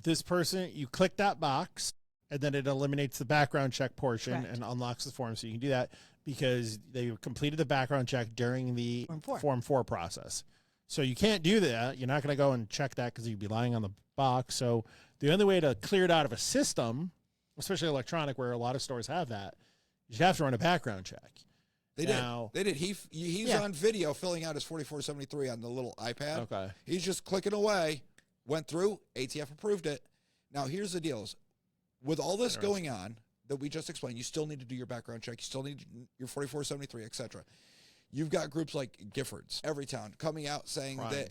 this person, you click that box, and then it eliminates the background check portion and unlocks the form. So you can do that because they completed the background check during the Form 4 process. So you can't do that. You're not going to go and check that because you'd be lying on the box. So the only way to clear it out of a system, especially electronic, where a lot of stores have that, you have to run a background check. They did. He's on video filling out his 4473 on the little iPad. Okay. He's just clicking away. Went through. ATF approved it. Now, here's the deal. With all this going on that we just explained, you still need to do your background check. You still need your 4473, etc. You've got groups like Giffords, Everytown, coming out saying that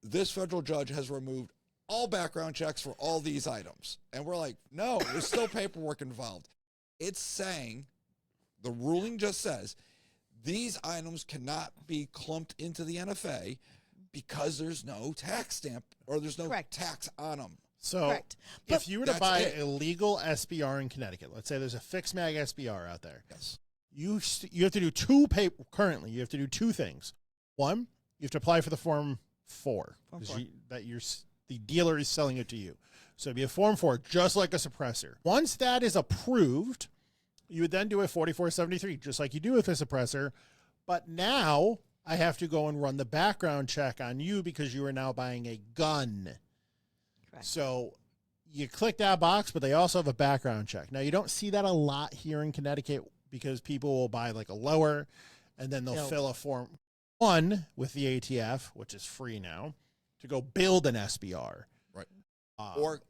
this federal judge has removed all background checks for all these items. And we're like, no, there's still paperwork involved. It's saying, the ruling just says, these items cannot be clumped into the NFA because there's no tax stamp or there's no tax on them. So if you were to buy a legal SBR in Connecticut, let's say there's a fixed mag SBR out there. Yes. You have to do currently, you have to do 2 things. 1, you have to apply for the Form 4. The dealer is selling it to you. So it'd be a Form 4, just like a suppressor. Once that is approved, you would then do a 4473, just like you do with a suppressor, But now I have to go and run the background check on you because you are now buying a gun. Correct. So you click that box, but they also have a background check. Now, you don't see that a lot here in Connecticut because people will buy like a lower and then they'll fill a form 1 with the ATF, which is free now, to go build an SBR. Right.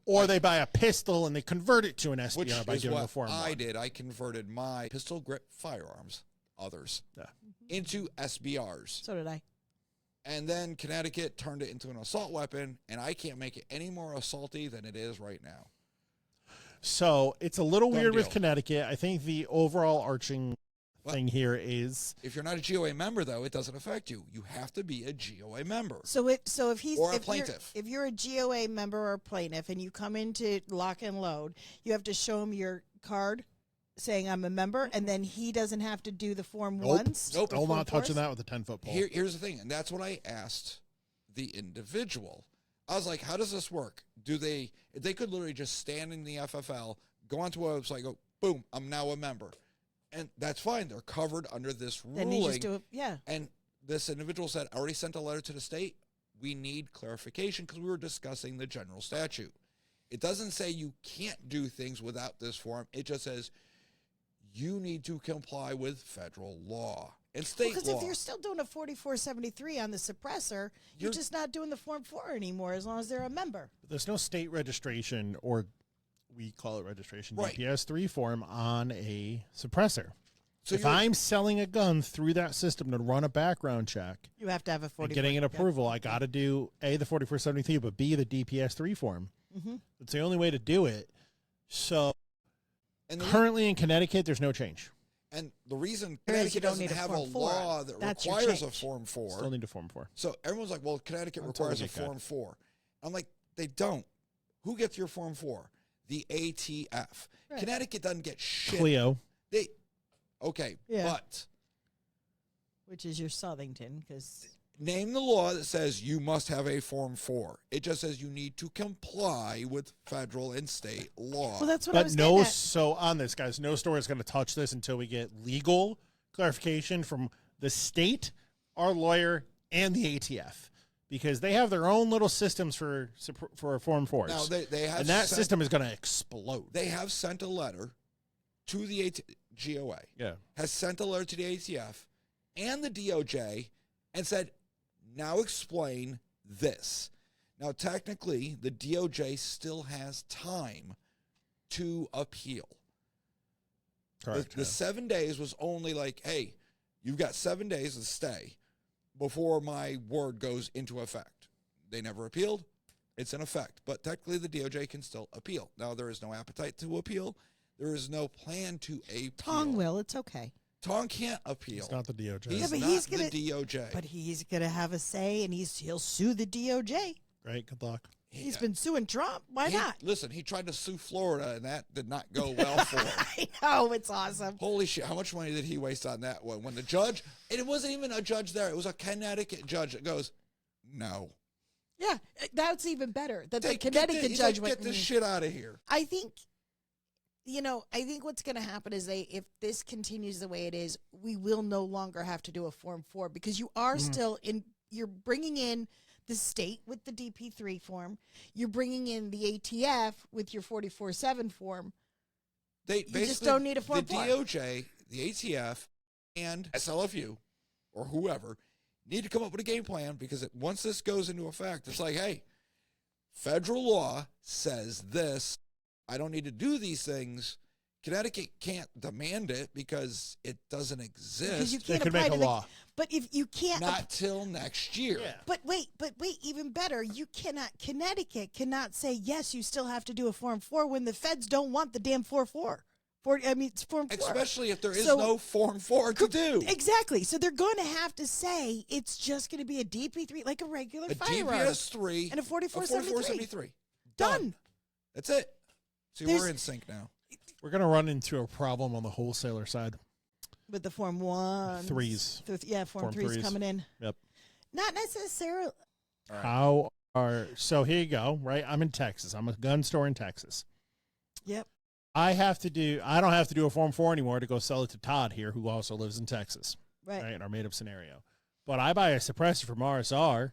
Or they buy a pistol and they convert it to an SBR by doing a form 1. I did. I converted my pistol grip firearms, others, into SBRs. So did I. And then Connecticut turned it into an assault weapon, and I can't make it any more assaulty than it is right now. So it's a little weird with deal. Connecticut. I think the overall arching thing here is, if you're not a GOA member, though, it doesn't affect you. You have to be a GOA member. So if he's or a plaintiff. If you're a GOA member or a plaintiff and you come into lock and load, you have to show him your card saying I'm a member, and then he doesn't have to do the form once. Nope. still not touching that with a 10-foot pole. Here's the thing, and that's what I asked the individual. I was like, how does this work? They could literally just stand in the FFL, go onto a website, go, boom, I'm now a member. And that's fine. They're covered under this ruling. Then you just do it, yeah. And this individual said, I already sent a letter to the state. We need clarification because we were discussing the general statute. It doesn't say you can't do things without this form. It just says you need to comply with federal law and state law. Because if you're still doing a 4473 on the suppressor, you're just not doing the Form 4 anymore as long as they're a member. There's no state registration, or we call it registration, Right. DPS-3 form on a suppressor. So if I'm selling a gun through that system to run a background check, You have to have a 44. and getting an approval, I got to do A, the 4473, but B, the DPS-3 form. Mm-hmm. It's the only way to do it. So and currently in Connecticut, there's no change. And the reason Whereas you Connecticut don't doesn't need a have a Form 4, law that that's your requires a change. Form 4. Still need a Form 4. So everyone's like, well, Connecticut Until we requires a get Form 4. I'm like, they don't. Who gets your Form 4? The ATF. Right. Connecticut doesn't get shit. Clio. Okay, Yeah. but Which is your Southington, because name the law that says you must have a Form 4. It just says you need to comply with federal and state law. well, that's what I But was no, getting at. so on this, guys, no store is going to touch this until we get legal clarification from the state, our lawyer, and the ATF, because they have their own little systems for Form 4s. Now, they have and that system is going to explode. They have sent a letter to the GOA, Yeah. has sent a letter to the ATF and the DOJ and said, now explain this. Now, technically, the DOJ still has time to appeal. Correct. The 7 days was only like, hey, you've got 7 days to stay before my word goes into effect. They never appealed. It's in effect. But technically, the DOJ can still appeal. Now, there is no appetite to appeal. There is no plan to appeal. Tong will. It's okay. Tong can't appeal. It's not the DOJ. He's Yeah, but not he's gonna- the DOJ. But he's going to have a say, and he'll sue the DOJ. Great. Good luck. He's been suing Trump. Why not? Listen, he tried to sue Florida, and that did not go well for him. I know. It's awesome. Holy shit, how much money did he waste on that one? When the judge, and it wasn't even a judge there, it was a Connecticut judge that goes, no. Yeah, that's even better. That the Get Connecticut judge went, get this shit out of here. I think, I think what's going to happen is if this continues the way it is, we will no longer have to do a Form 4 because you are still you're bringing in the state with the DP3 form. You're bringing in the ATF with your 44-7 form. You just don't need a Form 4. The DOJ, the ATF, and SLFU, or whoever, need to come up with a game plan because once this goes into effect, it's like, hey, federal law says this. I don't need to do these things. Connecticut can't demand it because it doesn't exist. Because you They can't could apply make a to the, law. But if you can't, Not till next year. Yeah. But wait, even better, Connecticut cannot say, yes, you still have to do a Form 4 when the feds don't want the damn 4-4. It's Form 4. Especially if there is So- no Form 4 to do. Exactly. So they're going to have to say it's just going to be a DP3, like a regular A firearm. DPS-3 and a 4473. 4473. Done. That's it. See, There's- we're in sync now. We're going to run into a problem on the wholesaler side. With the Form 1. Threes. Yeah, Form Form 3's threes. coming in. Yep. Not necessarily. How so here you go, right? I'm in Texas. I'm a gun store in Texas. Yep. I don't have to do a Form 4 anymore to go sell it to Todd here, who also lives in Texas. Right. in our made-up scenario. But I buy a suppressor from RSR,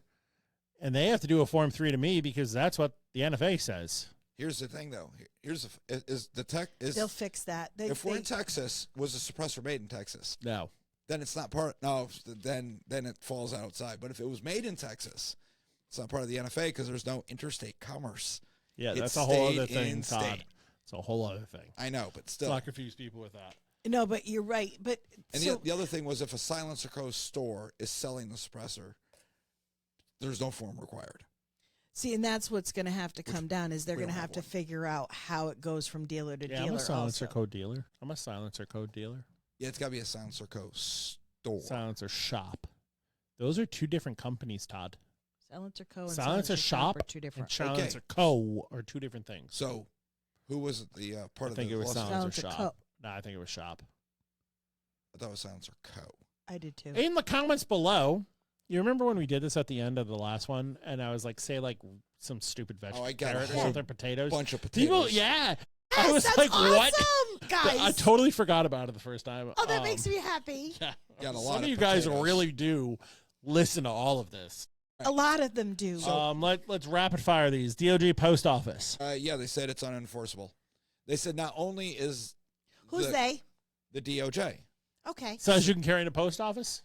and they have to do a Form 3 to me because that's what the NFA says. Here's the thing, though. Here's is the tech is They'll fix that. if we're in Texas, was a suppressor made in Texas? No. Then it's not part. No, then it falls outside. But if it was made in Texas, it's not part of the NFA because there's no interstate commerce. Yeah, It's that's a whole state other thing, in Todd. state. It's a whole other thing. I know, but Let's still. not confuse people with that. No, but you're right. But And so, the other thing was if a Silencer Co. store is selling the suppressor, there's no form required. see, and that's what's going to have to come down is they're we going to don't have have to one. figure out how it goes from dealer to Yeah, dealer. I'm a silencer also. code dealer. I'm a silencer code dealer. Yeah, it's got to be a Silencer Co. store. Silencer shop. Those are two different companies, Todd. Silencer Co. and Silencer shop are two and different. Silencer Co. are two different things. So, who was the part I of think the it was lawsuit? Silencer Silencer shop. Co. No, I think it was shop. I thought it was Silencer Co. I did too. In the comments below, you remember when we did this at the end of the last one, and I was like, say like some stupid vegetable, I got a carrot or whole something, potatoes. Bunch of potatoes. People, yeah. I Yes, was that's like, what? awesome, guys. I totally forgot about it the first time. Oh, that makes me happy. Yeah. Got a lot Some of of you guys potatoes. really do listen to all of this. A lot of them do. Let's rapid fire these. DOJ post office. Yeah, they said it's unenforceable. They said not only is Who's they? the DOJ Okay. Says you can carry in a post office?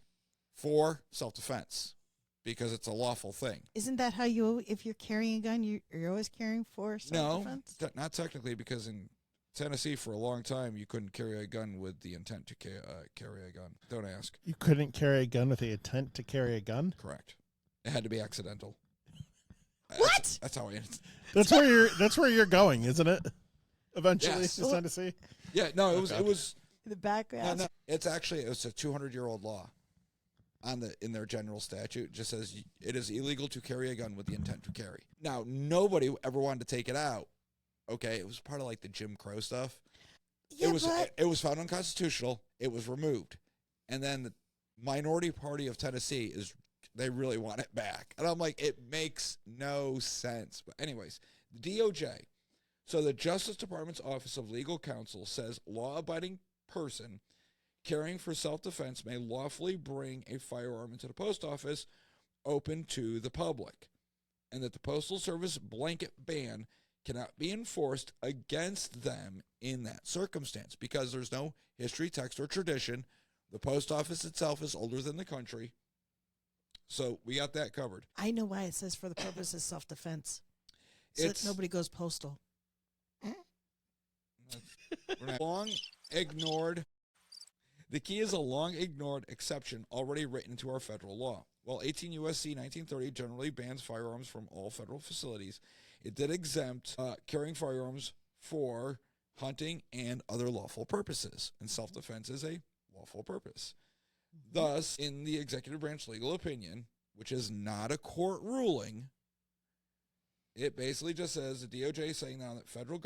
for self-defense because it's a lawful thing. Isn't that how you, if you're carrying a gun, you're always carrying for No, self-defense? not technically because in Tennessee for a long time you couldn't carry a gun with the intent to carry a gun. Don't ask. You couldn't carry a gun with the intent to carry a gun? Correct. It had to be accidental. What? That's how I. That's where you're going, isn't it? Eventually, Yes. to Tennessee. Yeah, no, Okay. it was. The background. No, it's a 200-year-old law. In their general statute, it just says it is illegal to carry a gun with the intent to carry. Now, nobody ever wanted to take it out. Okay, it was part of like the Jim Crow stuff. Yeah, It was found unconstitutional. It was removed, and then the minority party of Tennessee they really want it back, and I'm like, it makes no sense. But anyways, the DOJ. So the Justice Department's Office of Legal Counsel says law-abiding person carrying for self-defense may lawfully bring a firearm into the post office open to the public, and that the Postal Service blanket ban cannot be enforced against them in that circumstance because there's no history, text, or tradition. The post office itself is older than the country. So we got that covered. I know why it says for the purpose of self-defense. So that nobody goes postal. Long ignored. The key is a long ignored exception already written into our federal law. While 18 U.S.C. 1930 generally bans firearms from all federal facilities, it did exempt carrying firearms for hunting and other lawful purposes, and self-defense is a lawful purpose. Thus, in the executive branch legal opinion, which is not a court ruling, it basically just says the DOJ is saying now that the federal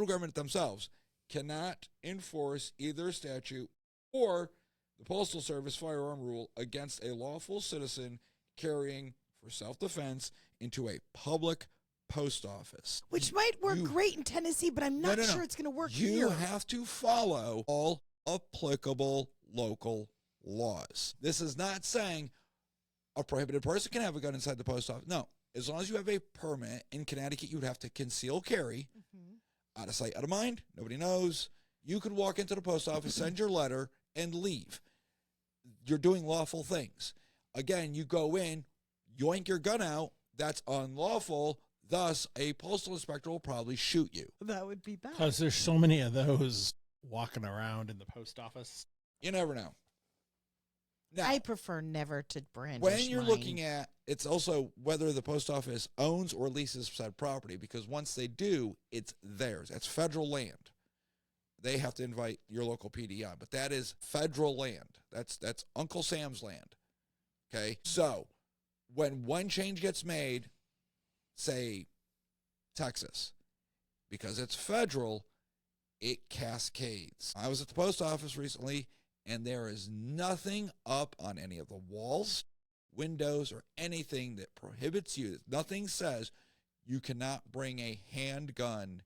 government themselves cannot enforce either statute or the Postal Service firearm rule against a lawful citizen carrying for self-defense into a public post office. Which might work great in Tennessee, but I'm not sure it's going to work You here. have to follow all applicable local laws. This is not saying a prohibited person can have a gun inside the post office. No. As long as you have a permit in Connecticut, you'd have to conceal carry. Out of sight, out of mind. Nobody knows. You could walk into the post office, send your letter, and leave. You're doing lawful things. Again, you go in, yoink your gun out. That's unlawful. Thus, a postal inspector will probably shoot you. That would be bad. Because there's so many of those walking around in the post office. You never know. Now, I prefer never to brandish when you're mine. looking at, it's also whether the post office owns or leases said property, because once they do, it's theirs. That's federal land. They have to invite your local PD on, but that is federal land. That's Uncle Sam's land. Okay? So, when one change gets made, say Texas, because it's federal, it cascades. I was at the post office recently, and there is nothing up on any of the walls, windows, or anything that prohibits you. Nothing says you cannot bring a handgun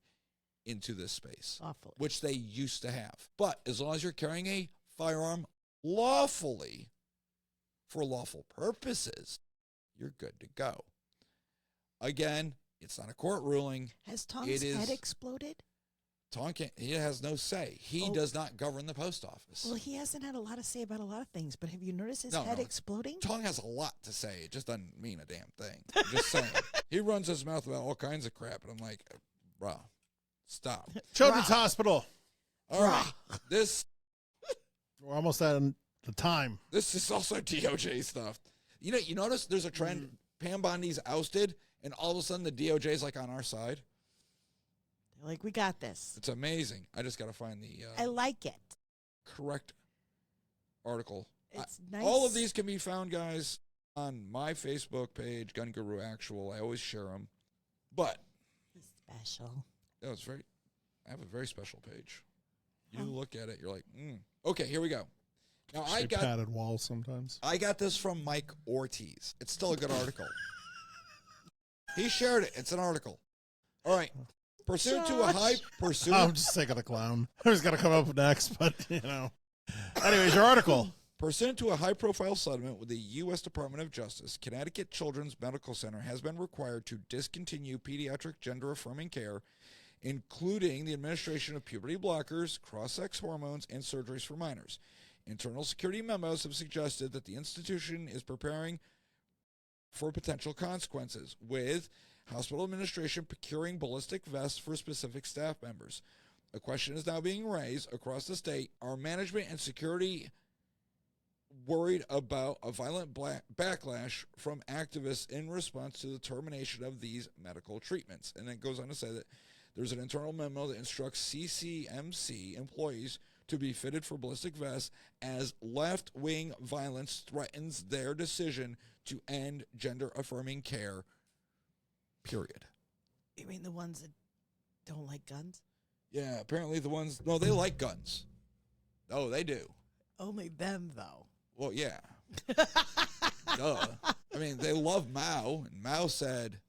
into this space, Lawfully. which they used to have. But as long as you're carrying a firearm lawfully for lawful purposes, you're good to go. Again, it's not a court ruling. Has Tom's head exploded? Tom can't, he has no say. He does not govern the post office. Well, he hasn't had a lot to say about a lot of things, but have you noticed his head exploding? Tom has a lot to say. It just doesn't mean a damn thing. I'm just saying. He runs his mouth about all kinds of crap, and I'm like, bro, stop. Children's Hospital. All right. We're almost at the time. This is also DOJ stuff. You know, you notice there's a trend. Pam Bondi's ousted, and all of a sudden the DOJ's like on our side. They're like, we got this. It's amazing. I just got to find the I like it. correct article. It's nice. All of these can be found, guys, on my Facebook page, Gun Guru Actual. I always share them. But special. I have a very special page. You look at it, you're like, Okay, here we go. Now I got padded walls sometimes. I got this from Mike Ortiz. It's still a good article. He shared it. It's an article. All right. Pursuant to a high pursuit. I'm just sick of the clown. I was going to come up next, but, Anyways, your article. Pursuant to a high-profile settlement with the U.S. Department of Justice, Connecticut Children's Medical Center has been required to discontinue pediatric gender-affirming care, including the administration of puberty blockers, cross-sex hormones, and surgeries for minors. Internal security memos have suggested that the institution is preparing for potential consequences, with hospital administration procuring ballistic vests for specific staff members. A question is now being raised across the state. Are management and security worried about a violent backlash from activists in response to the termination of these medical treatments? And it goes on to say that there's an internal memo that instructs CCMC employees to be fitted for ballistic vests as left-wing violence threatens their decision to end gender-affirming care, period. You mean the ones that don't like guns? Yeah, apparently the ones, no, they like guns. Oh, they do. Only them, though. Well, yeah. Duh. I mean, they love Mao, and Mao said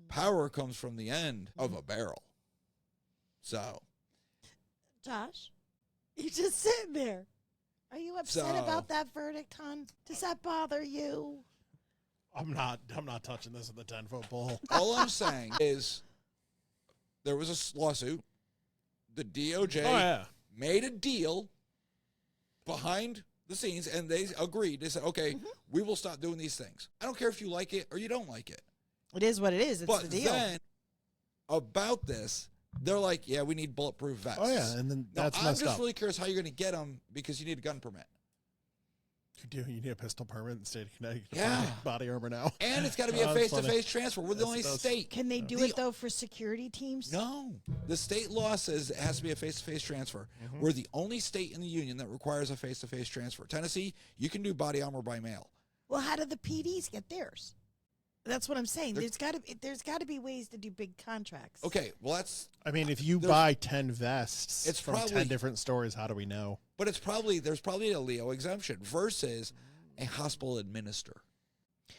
power comes from the end of a barrel. So. Josh, you're just sitting there. Are you upset about that verdict, hon? Does that bother you? I'm not touching this in the 10-foot pole. All I'm saying is there was a lawsuit. The DOJ made a deal behind the scenes, and they agreed. They said, okay, we will stop doing these things. I don't care if you like it or you don't like it. It is what it is. It's but the deal. Then, about this, they're like, yeah, we need bulletproof vests. Oh, yeah, and then that's now, messed up. I'm just really curious how you're going to get them because you need a gun permit. You need a pistol permit in the state of Connecticut. Yeah. Body armor now. And it's got to be a face-to-face transfer. We're the only state. Can they do it, though, for security teams? No. The state law says it has to be a face-to-face transfer. We're the only state in the union that requires a face-to-face transfer. Tennessee, you can do body armor by mail. Well, how do the PDs get theirs? That's what I'm saying. There's got to be ways to do big contracts. Okay, well, that's... I mean, if you buy 10 vests it's from 10 different stores, how do we know? But there's probably a Leo exemption versus a hospital administer.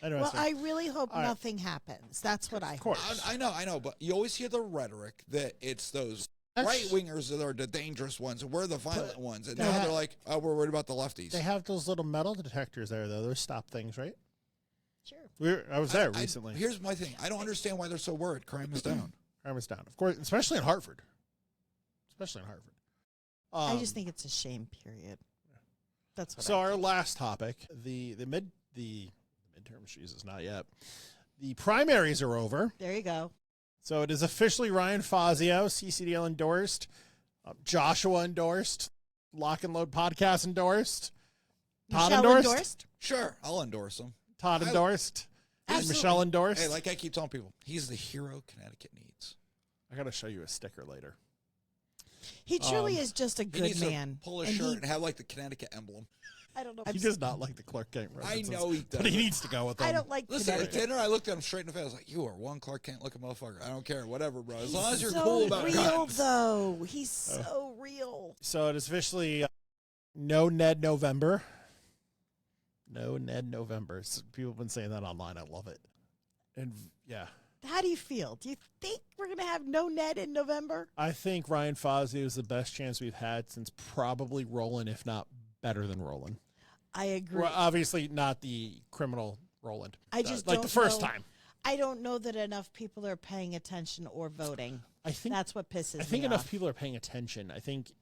Well, I really hope nothing happens. That's what I hope. I know, but you always hear the rhetoric that it's those right-wingers that are the dangerous ones, and we're the violent ones. And now they're like, oh, we're worried about the lefties. They have those little metal detectors there, though. Those stop things, right? Sure. I was there recently. Here's my thing. I don't understand why they're so worried. Crime is down. Crime is down. Of course, especially in Hartford. I just think it's a shame, period. That's what So our last topic, the midterms, Jesus, not yet. The primaries are over. There you go. So it is officially Ryan Fazio, CCDL endorsed, Joshua endorsed, Lock and Load podcast endorsed, Todd Michele endorsed. Sure, I'll endorse him. Todd endorsed. And Michele endorsed. Hey, like I keep telling people, he's the hero Connecticut needs. I got to show you a sticker later. He truly is just a good man. To pull his shirt and have like the Connecticut emblem. I don't know. He does not like the Clark Kent references. I know he does. But he needs to go with them. I don't like Listen, Connecticut. at dinner, I looked at him straight in the face. I was like, you are one Clark Kent looking motherfucker. I don't care. Whatever, bro. As long as you're cool about real, guns. though. He's so real. So it is officially No Ned November. No Ned November. So people have been saying that online. I love it. And yeah. How do you feel? Do you think we're going to have no Ned in November? I think Ryan Fazio is the best chance we've had since probably Roland, if not better than Roland. I agree. Well, obviously not the criminal Roland. I just like don't the first know. time. I don't know that enough people are paying attention or voting. I think That's what pisses me off. I think enough people are paying attention. I think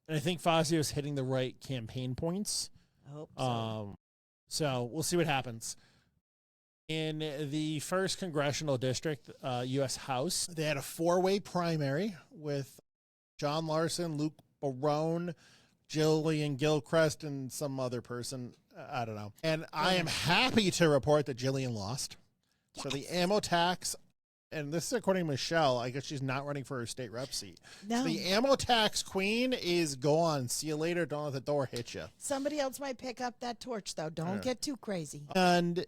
Fazio's hitting the right campaign points. I hope so. So we'll see what happens. In the 1st Congressional District, U.S. House, they had a 4-way primary with John Larson, Luke Barone, Jillian Gilchrist, and some other person. I don't know. And I am happy to report that Jillian lost. Yes. So the ammo tax, and this is according to Michele, I guess she's not running for her state rep seat. No. So the ammo tax queen is gone. See you later. Don't let the door hit you. Somebody else might pick up that torch, though. Don't get too crazy. And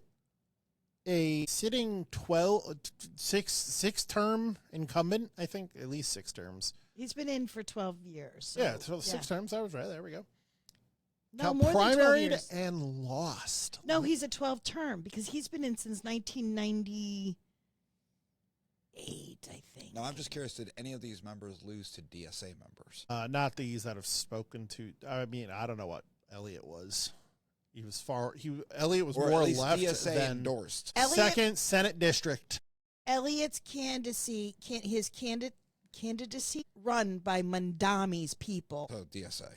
a sitting 6-term incumbent, I think, at least 6 terms. He's been in for 12 years. So, yeah, 6 terms. I was right. There we go. No, more than 12 primaried years. and lost. No, he's a 12 term because he's been in since 1998, I think. No, I'm just curious, did any of these members lose to DSA members? Not these that have spoken to. I mean, I don't know what Elliot was. He was Elliot was or more at least left DSA than endorsed. Elliot, 2nd Senate District. Elliot's candidacy, candidacy run by Mandami's people. So DSA.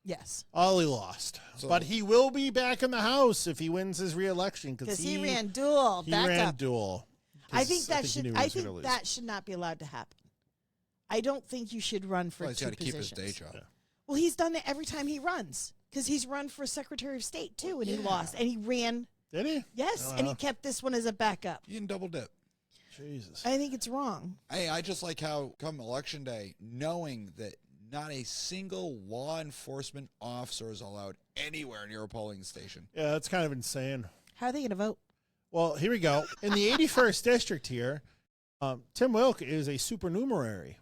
Yes. Ollie lost. So- but he will be back in the House if he wins his re-election. Because he ran dual. He back ran up. dual. I think he knew he was gonna lose. that should not be allowed to happen. I don't think you should run for Well, he's two got to keep positions. his day job. Yeah. Well, he's done it every time he runs because he's run for Secretary of State too, and he lost. And he ran. Did he? Yes, and he kept this one as a backup. You can double dip. Jesus. I think it's wrong. Hey, I just like how come election day, knowing that not a single law enforcement officer is allowed anywhere near a polling station. Yeah, that's kind of insane. How are they going to vote? Well, here we go. In the 81st District here, Tim Wilk is a supernumerary.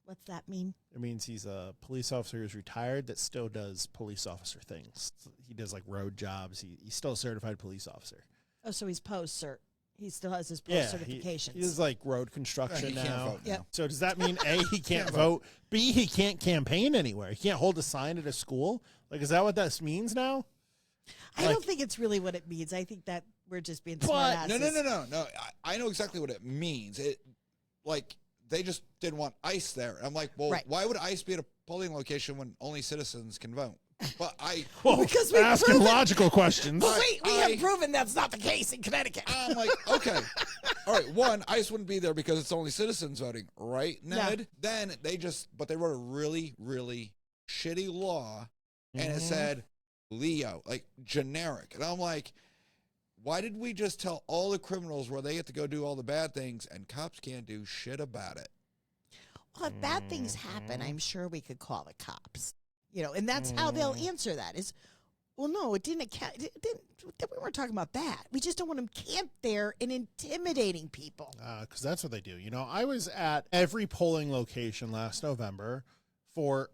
What's that mean? It means he's a police officer who's retired that still does police officer things. He does like road jobs. He's still a certified police officer. Oh, so he's post-cert. He still has his post certifications. He does like road construction He now. can't vote now. So does that mean A, he can't vote? B, he can't campaign anywhere. He can't hold a sign at a school? Like, is that what that means now? I don't think it's really what it means. I think that we're just being smart asses. No. I know exactly what it means. They just didn't want ICE there. I'm like, well, why would ICE be at a polling location when only citizens can vote? But because we've asking proven, logical questions. But wait, we have proven that's not the case in Connecticut. I'm like, okay. All right, one, ICE wouldn't be there because it's only citizens voting, right, Ned? Yeah. Then they wrote a really, really shitty law, and it said Leo, like generic. And I'm like, why did we just tell all the criminals where they get to go do all the bad things and cops can't do shit about it? Well, if bad things happen, I'm sure we could call the cops. And that's how they'll answer that is, well, no, it didn't. We weren't talking about that. We just don't want them camped there and intimidating people. Because that's what they do. I was at every polling location last November for,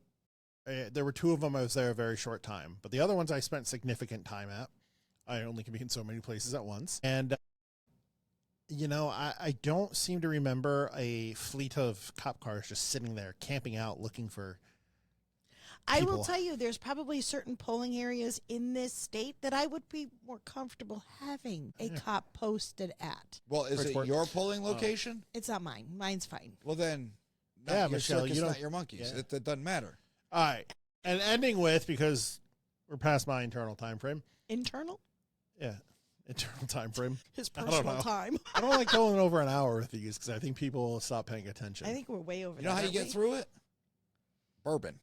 there were 2 of them I was there a very short time. But the other ones I spent significant time at. I only can be in so many places at once. And, I don't seem to remember a fleet of cop cars just sitting there camping out looking for I will tell you, there's probably certain polling areas in this state that I would be more comfortable having a cop posted at. Well, is it your polling location? It's not mine. Mine's fine. Well, then, Yeah, your Michele, circus, you don't- not your monkeys. Yeah. It doesn't matter. All right. And ending with, because we're past my internal time frame. Internal? Yeah. Internal time frame. His I don't personal know. time. I don't like going over an hour with these because I think people will stop paying attention. I think we're way over You know how you get through it? Bourbon.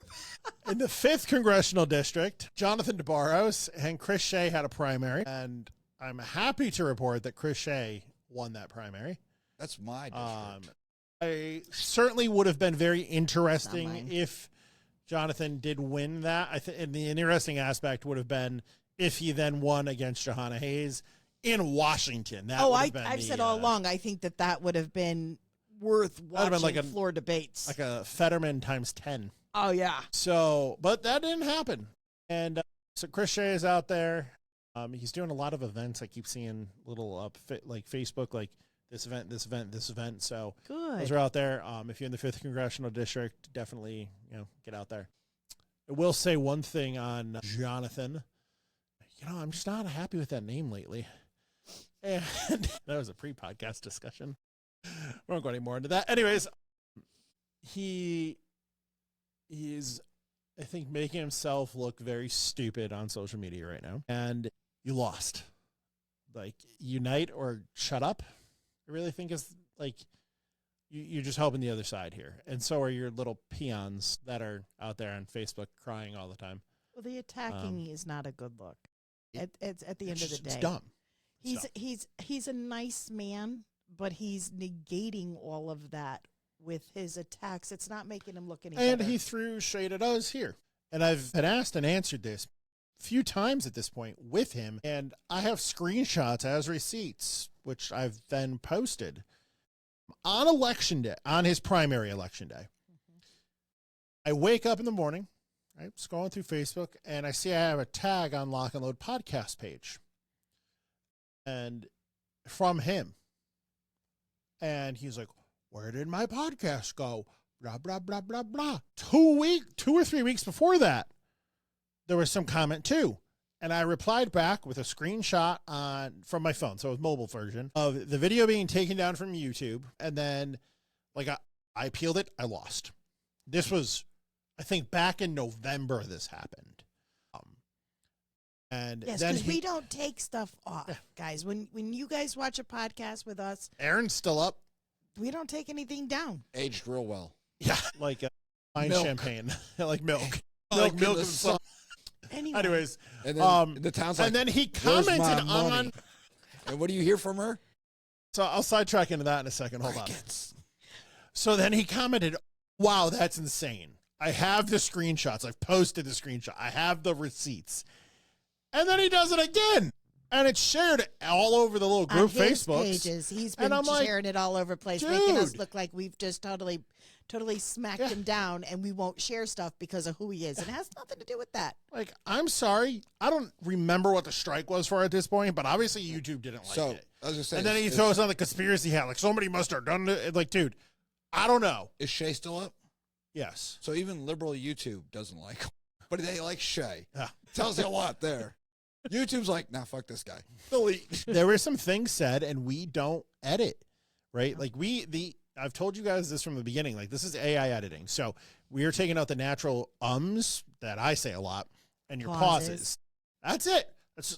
In the 5th Congressional District, Jonathan DeBarros and Chris Shea had a primary, and I'm happy to report that Chris Shea won that primary. That's my district. I certainly would have been very Not interesting mine. if Jonathan did win that. And the interesting aspect would have been if he then won against Johanna Hayes in Washington. That would have been I've said all along, I think that would have been worth watching been like floor debates. like a Fetterman times 10. Oh, yeah. So, but that didn't happen. And so Chris Shea is out there. He's doing a lot of events. I keep seeing little like Facebook, like this event, this event, this event. So Good. those are out there. If you're in the 5th Congressional District, definitely, get out there. I will say one thing on Jonathan. I'm just not happy with that name lately. And that was a pre-podcast discussion. We won't go any more into that. Anyways, he's, I think, making himself look very stupid on social media right now. And you lost. Like, unite or shut up, I really think is like, you're just helping the other side here. And so are your little peons that are out there on Facebook crying all the time. Well, the attacking is not a good look. It's at the end of the day. It's dumb. He's a nice man, but he's negating all of that with his attacks. It's not making him look any better. And he threw shade at us here. And I've been asked and answered this a few times at this point with him. And I have screenshots as receipts, which I've then posted on election day, on his primary election day. I wake up in the morning, right, scrolling through Facebook, and I see I have a tag on Lock and Load podcast page. And from him. And he's like, where did my podcast go? Blah, blah, blah, blah, blah. 2 or 3 weeks before that, there was some comment too. And I replied back with a screenshot from my phone. So it was mobile version of the video being taken down from YouTube. And then like I appealed it. I lost. This was, I think, back in November this happened. And yes, then because we don't take stuff off, guys. When you guys watch a podcast with us, Aaron's still up. We don't take anything down. Aged real well. Yeah, like wine Milk. champagne, like milk, Like in milk the and sun. sun. Anyway, Anyways, And then the town's like, and then he "Where's my commented money?" on. And what do you hear from her? So I'll sidetrack into that in a second. Hold on. Crickets. So then he commented, "Wow, that's insane. I have the screenshots. I've posted the screenshot. I have the receipts." And then he does it again. And it's shared all over the little group on his Facebook pages. He's And been I'm like, sharing it all over the place, making us dude. look like we've just totally smacked him down, and we won't share stuff because of who he is. It has nothing to do with that. Like, I'm sorry. I don't remember what the strike was for at this point, but obviously YouTube didn't like So it. I was just saying, And then he throws on the conspiracy hat. Like, somebody must have done it. Like, dude, I don't know. is Shay still up? Yes. So even liberal YouTube doesn't like him, but they like Shay. Yeah. Tells you a lot there. YouTube's like, nah, fuck this guy. Delete. There were some things said, and we don't edit, right? Like I've told you guys this from the beginning. Like, this is AI editing, so we are taking out the natural ums that I say a lot, and your pauses. That's it.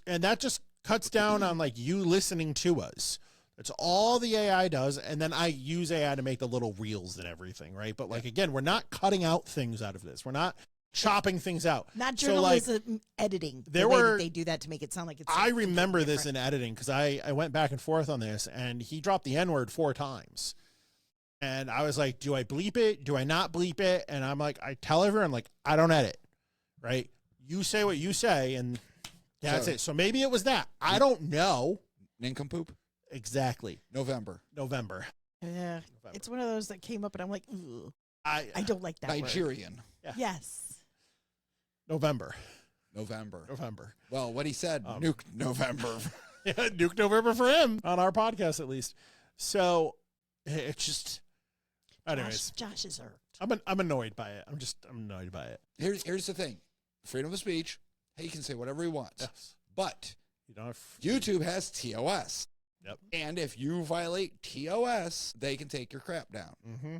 And that just cuts down on like you listening to us. That's all the AI does, and then I use AI to make the little reels and everything, right? But like again, we're not cutting out things out of this. We're not chopping things out. Not So, like, journalism editing. there the way were- that they do that to make it sound like it's. I remember completely this in different. editing because I went back and forth on this, and he dropped the N-word 4 times. And I was like, do I bleep it? Do I not bleep it? And I'm like, I tell everyone, like, I don't edit, right? You say what you say, and that's So- it. So maybe it was that. I don't know. Nincompoop. Exactly. November. November. Yeah, it's one of those that came up, and I'm like, ugh, I I don't like that word. Nigerian. Yes. November. November. Well, what he said, Um, nuke November. Yeah, Duke November for him on our podcast, at least. So it's just, anyways, Josh is irked. I'm annoyed by it. I'm annoyed by it. Here's the thing. Freedom of speech. He can say whatever he wants. Yes. But You don't have YouTube has TOS. Yep. And if you violate TOS, they can take your crap down. Mm-hmm.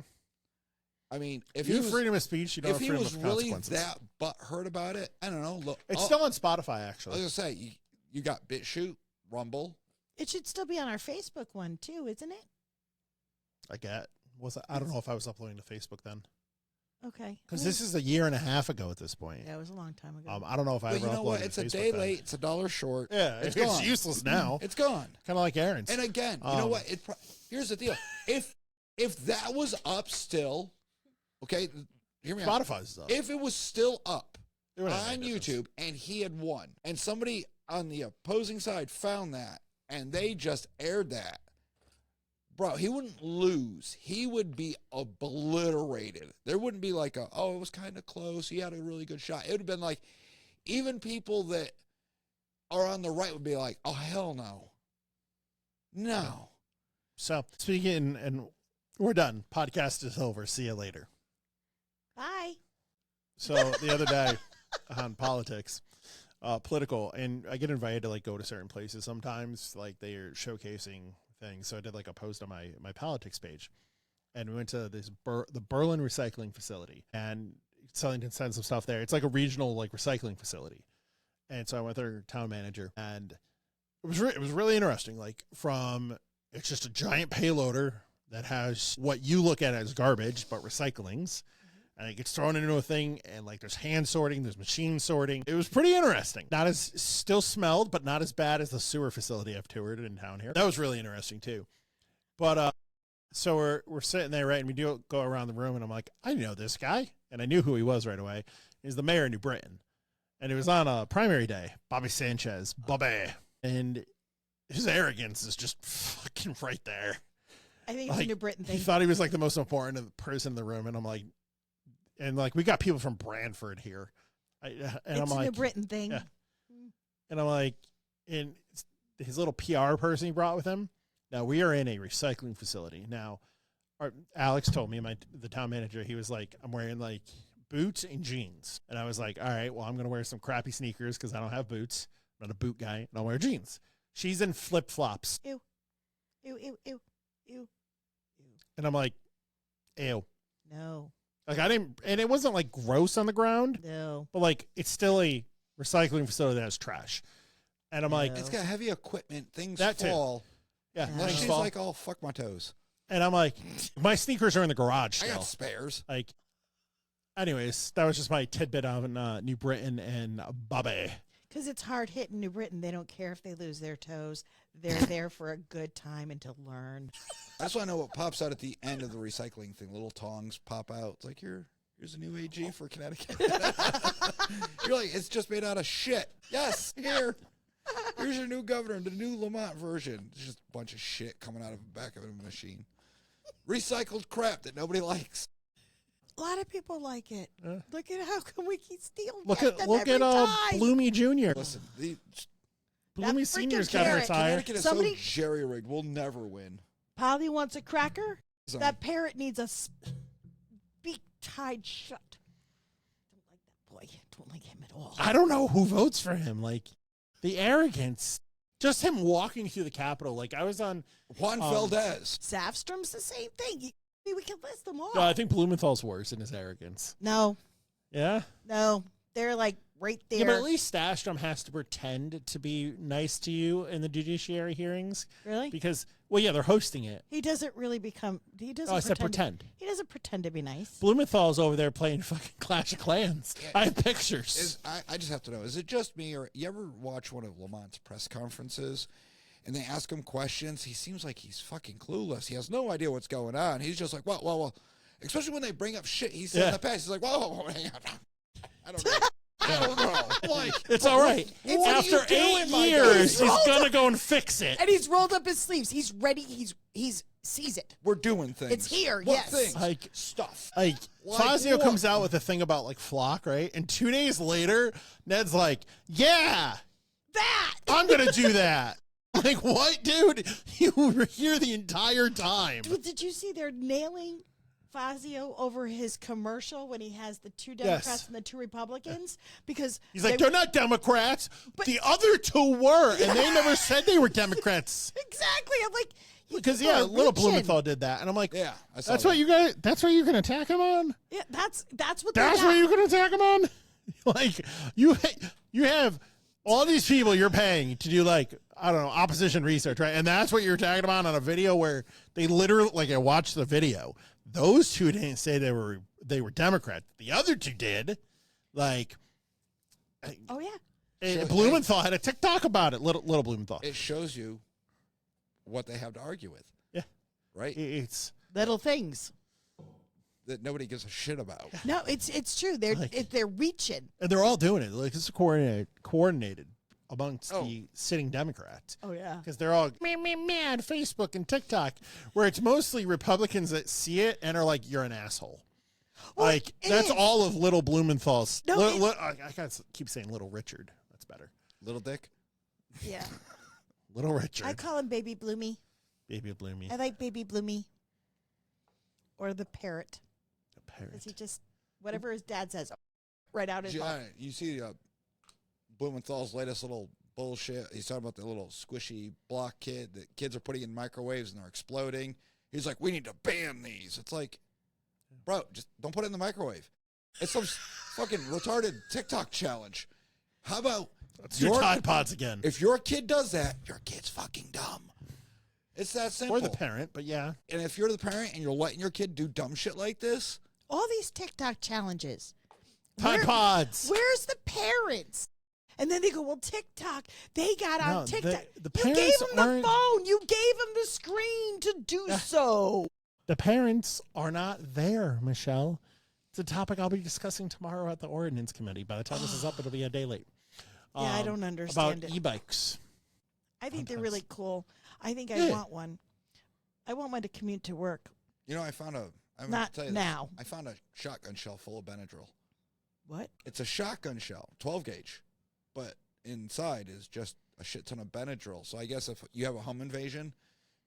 I mean, if You he have was, freedom of speech, you don't if have he freedom was of really consequences. that butthurt about it, I don't know. Look, It's still on Spotify, I actually. was gonna say you got BitChute, Rumble. It should still be on our Facebook one too, isn't it? I don't know if I was uploading to Facebook then, Okay. because this is a year and a half ago at this point. Yeah, it was a long time ago. I don't know if I But ever you know uploaded what? to It's a Facebook day then. late. It's $1 short. Yeah, it's it's gone. useless now. It's gone. Kind of like Aaron's. And again, you know what? Here's the deal. If that was up still, okay, hear me out. Spotify's up. If it was still up It wouldn't have on made a difference. YouTube and he had won, and somebody on the opposing side found that, and they just aired that, bro, he wouldn't lose. He would be obliterated. There wouldn't be like it was kind of close. He had a really good shot. It would have been like, even people that are on the right would be like, oh, hell no. No. So speaking, and we're done. Podcast is over. See you later. Bye. So the other day on politics, political, and I get invited to like go to certain places sometimes, like they are showcasing things. So I did like a post on my politics page, and we went to this the Berlin recycling facility, and Sullyton sent some stuff there. It's like a regional like recycling facility, and so I went with their town manager, and it was really interesting. Like it's just a giant payloader that has what you look at as garbage, but recyclings. And it gets thrown into a thing, and like there's hand sorting, there's machine sorting. It was pretty interesting. Not as still smelled, but not as bad as the sewer facility I've toured in town here. That was really interesting too. But so we're sitting there, right, and we do go around the room, and I'm like, I know this guy, and I knew who he was right away. He's the mayor of New Britain, and it was on a primary day. Bobby Sanchez, Bobby, and his arrogance is just fucking right there. I think it's a New Britain thing. He thought he was like the most important person in the room, and I'm like. And like we got people from Brantford here, it's a New Britain thing. Yeah. And I'm like, and his little PR person he brought with him. Now we are in a recycling facility. Now, Alex told me, the town manager, he was like, I'm wearing like boots and jeans, and I was like, all right, well I'm gonna wear some crappy sneakers because I don't have boots. I'm not a boot guy, and I'll wear jeans. She's in flip flops. Ew, ew, ew, ew, ew, ew. And I'm like, ew. No. Like I didn't, and it wasn't like gross on the ground. No. But like it's still a recycling facility that has trash. And I'm like, it's got heavy equipment. Things that fall. Yeah. Unless she's like, oh, fuck my toes. And I'm like, my sneakers are in the garage still. I got spares. Like, anyways, that was just my tidbit on New Britain and Bobby. Because it's hard hitting New Britain. They don't care if they lose their toes. They're there for a good time and to learn. I just want to know what pops out at the end of the recycling thing. Little tongs pop out. It's like, here's a new AG for Connecticut. You're like, it's just made out of shit. Yes, here's your new governor, the new Lamont version. It's just a bunch of shit coming out of the back of a machine. Recycled crap that nobody likes. A lot of people like it. Look at how come we keep stealing. Look at Bloomy Jr. Listen, Bloomy Senior's got to retire. Connecticut is so jerry-rigged. We'll never win. Polly wants a cracker. Sorry. That parrot needs a beak tied shut. Don't like that boy. Don't like him at all. I don't know who votes for him. Like the arrogance, just him walking through the Capitol. Like I was on Juan Valdez. Safstrom's the same thing. We can list them all. No, I think Blumenthal's worse in his arrogance. No. Yeah? No. They're like right there. Yeah, but at least Sastrom has to pretend to be nice to you in the judiciary hearings. Really? Because, well, yeah, they're hosting it. He doesn't really become. He doesn't. Oh, I said pretend. He doesn't pretend to be nice. Blumenthal's over there playing fucking Clash of Clans. I have pictures. I just have to know, is it just me, or you ever watch one of Lamont's press conferences and they ask him questions? He seems like he's fucking clueless. He has no idea what's going on. He's just like, well. Especially when they bring up shit he said in the past. He's like, whoa, hang on. I don't know. I don't know. Like, it's all right. After 8 years, he's going to go and fix it. And he's rolled up his sleeves. He's ready. He's sees it. We're doing things. It's here, what yes. Things? Like stuff. Like Fazio comes out with a thing about like flock, right? And 2 days later, Ned's like, yeah, that. I'm going to do that. Like, what, dude? You were here the entire time. Did you see they're nailing Fazio over his commercial when he has the 2 Democrats and the 2 Republicans? Because he's like, they're not Democrats. But the other 2 were, and they never said they were Democrats. Exactly. I'm like, because little Blumenthal did that, and I'm like, yeah, that's what you guys. That's what you can attack him on. Yeah, that's what. That's what you can attack him on. Like you have all these people you're paying to do like, I don't know, opposition research, right? And that's what you're attacking them on a video where they literally, like, I watched the video. Those 2 didn't say they were Democrat. The other 2 did. Like, oh yeah. Blumenthal had a TikTok about it. Little Blumenthal. It shows you what they have to argue with. Yeah, right. It's little things that nobody gives a shit about. No, it's true. They're reaching, and they're all doing it. Like it's coordinated amongst the sitting Democrats. Oh yeah, because they're all me on Facebook and TikTok, where it's mostly Republicans that see it and are like, "You're an asshole." Well, like that's all of little Blumenthal's. No, I gotta keep saying Little Richard. That's better. Little Dick. Yeah. Little Richard. I call him Baby Bloomy. Baby Bloomy. I like Baby Bloomy. Or the parrot. The parrot. Is he just whatever his dad says right out his mouth? You see Blumenthal's latest little bullshit. He's talking about the little squishy block kid that kids are putting in microwaves and they're exploding. He's like, we need to ban these. It's like, bro, just don't put it in the microwave. It's some fucking retarded TikTok challenge. How about It's your Tide Pods again. if your kid does that, your kid's fucking dumb. It's that simple. Or the parent, but yeah. And if you're the parent and you're letting your kid do dumb shit like this, All these TikTok challenges. Tide Pods. Where's the parents? And then they go, well, TikTok, they got on No, TikTok. the You gave parents them the aren't- phone. You gave them the screen to do so. The parents are not there, Michelle. It's a topic I'll be discussing tomorrow at the Ordinance Committee. By the time this is up, it'll be a day late. Yeah, I don't understand about it. e-bikes. I think they're really cool. I think I Yeah. want one. I want one to commute to work. you know, I found a. I'm Not gonna tell you now. This. I found a shotgun shell full of Benadryl. What? It's a shotgun shell, 12 gauge, but inside is just a shit ton of Benadryl. So I guess if you have a home invasion,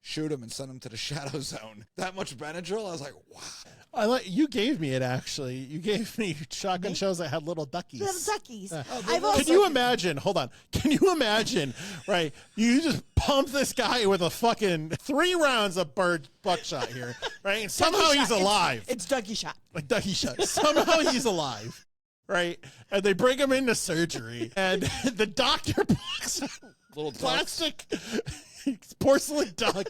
shoot them and send them to the shadow zone. That much Benadryl? I was like, wow. You gave me it, actually. You gave me shotgun shells that had little duckies. Little duckies. I've also, Can you imagine? Hold on. Can you imagine, right? You just pump this guy with a fucking 3 rounds of buckshot here, right? And somehow Ducky he's shot. alive. It's ducky shot. Like ducky shot. Somehow he's alive, right? And they bring him into surgery, and the doctor puts Little ducks. plastic porcelain duck.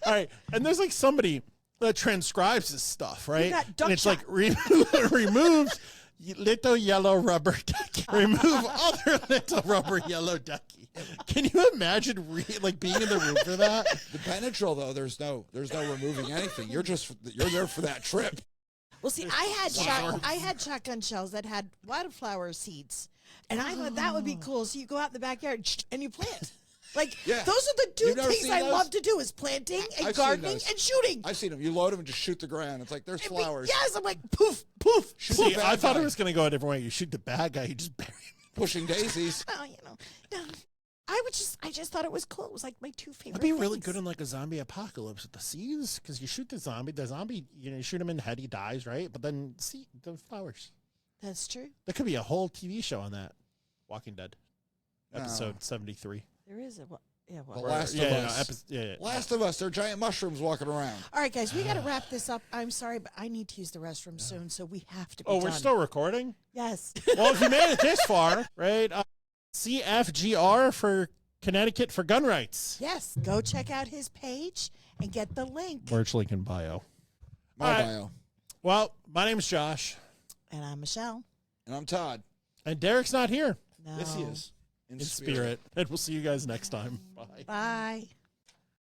All right, and there's like somebody that transcribes this stuff, right? got duck And it's shot. like removes little yellow rubber ducky, remove other little rubber yellow ducky. Can you imagine being in the room for that? The Benadryl, though, there's no removing anything. You're there for that trip. Well, see, I had shotgun shells that had wildflower seeds, and I thought that would be cool. So you go out in the backyard and you plant. Like, Yeah. those are the 2 You've never things seen I those? love to do is planting and I've seen gardening those. and shooting. I've seen them. You load them and just shoot the ground. It's like there's flowers. Yes, I'm like, poof, poof. Shoot See, the bad I thought guy. it was going to go a different way. You shoot the bad guy, you just bury him. Pushing daisies. Well, no. I just thought it was cool. It was like my 2 favorite That'd be really things. good in like a zombie apocalypse with the seeds, because you shoot the zombie, you shoot him in the head, he dies, right? But then see the flowers. That's true. There could be a whole TV show on that. Walking Dead, No. episode 73. There is a yeah. The Well. Last of Us. Yeah. Last of Us. They're giant mushrooms walking around. All right, guys, we got to wrap this up. I'm sorry, but I need to use the restroom soon, so we have to be Oh, done. we're still recording? Yes. Well, if you made it this far, right? CFGR for Connecticut for gun rights. Yes. Go check out his page and get the link. Merch link in bio. My All right. bio. Well, my name's Josh. And I'm Michelle. And I'm Todd. And Derek's not here No. Yes, he is. in spirit. And we'll see you guys next time. Bye. Bye.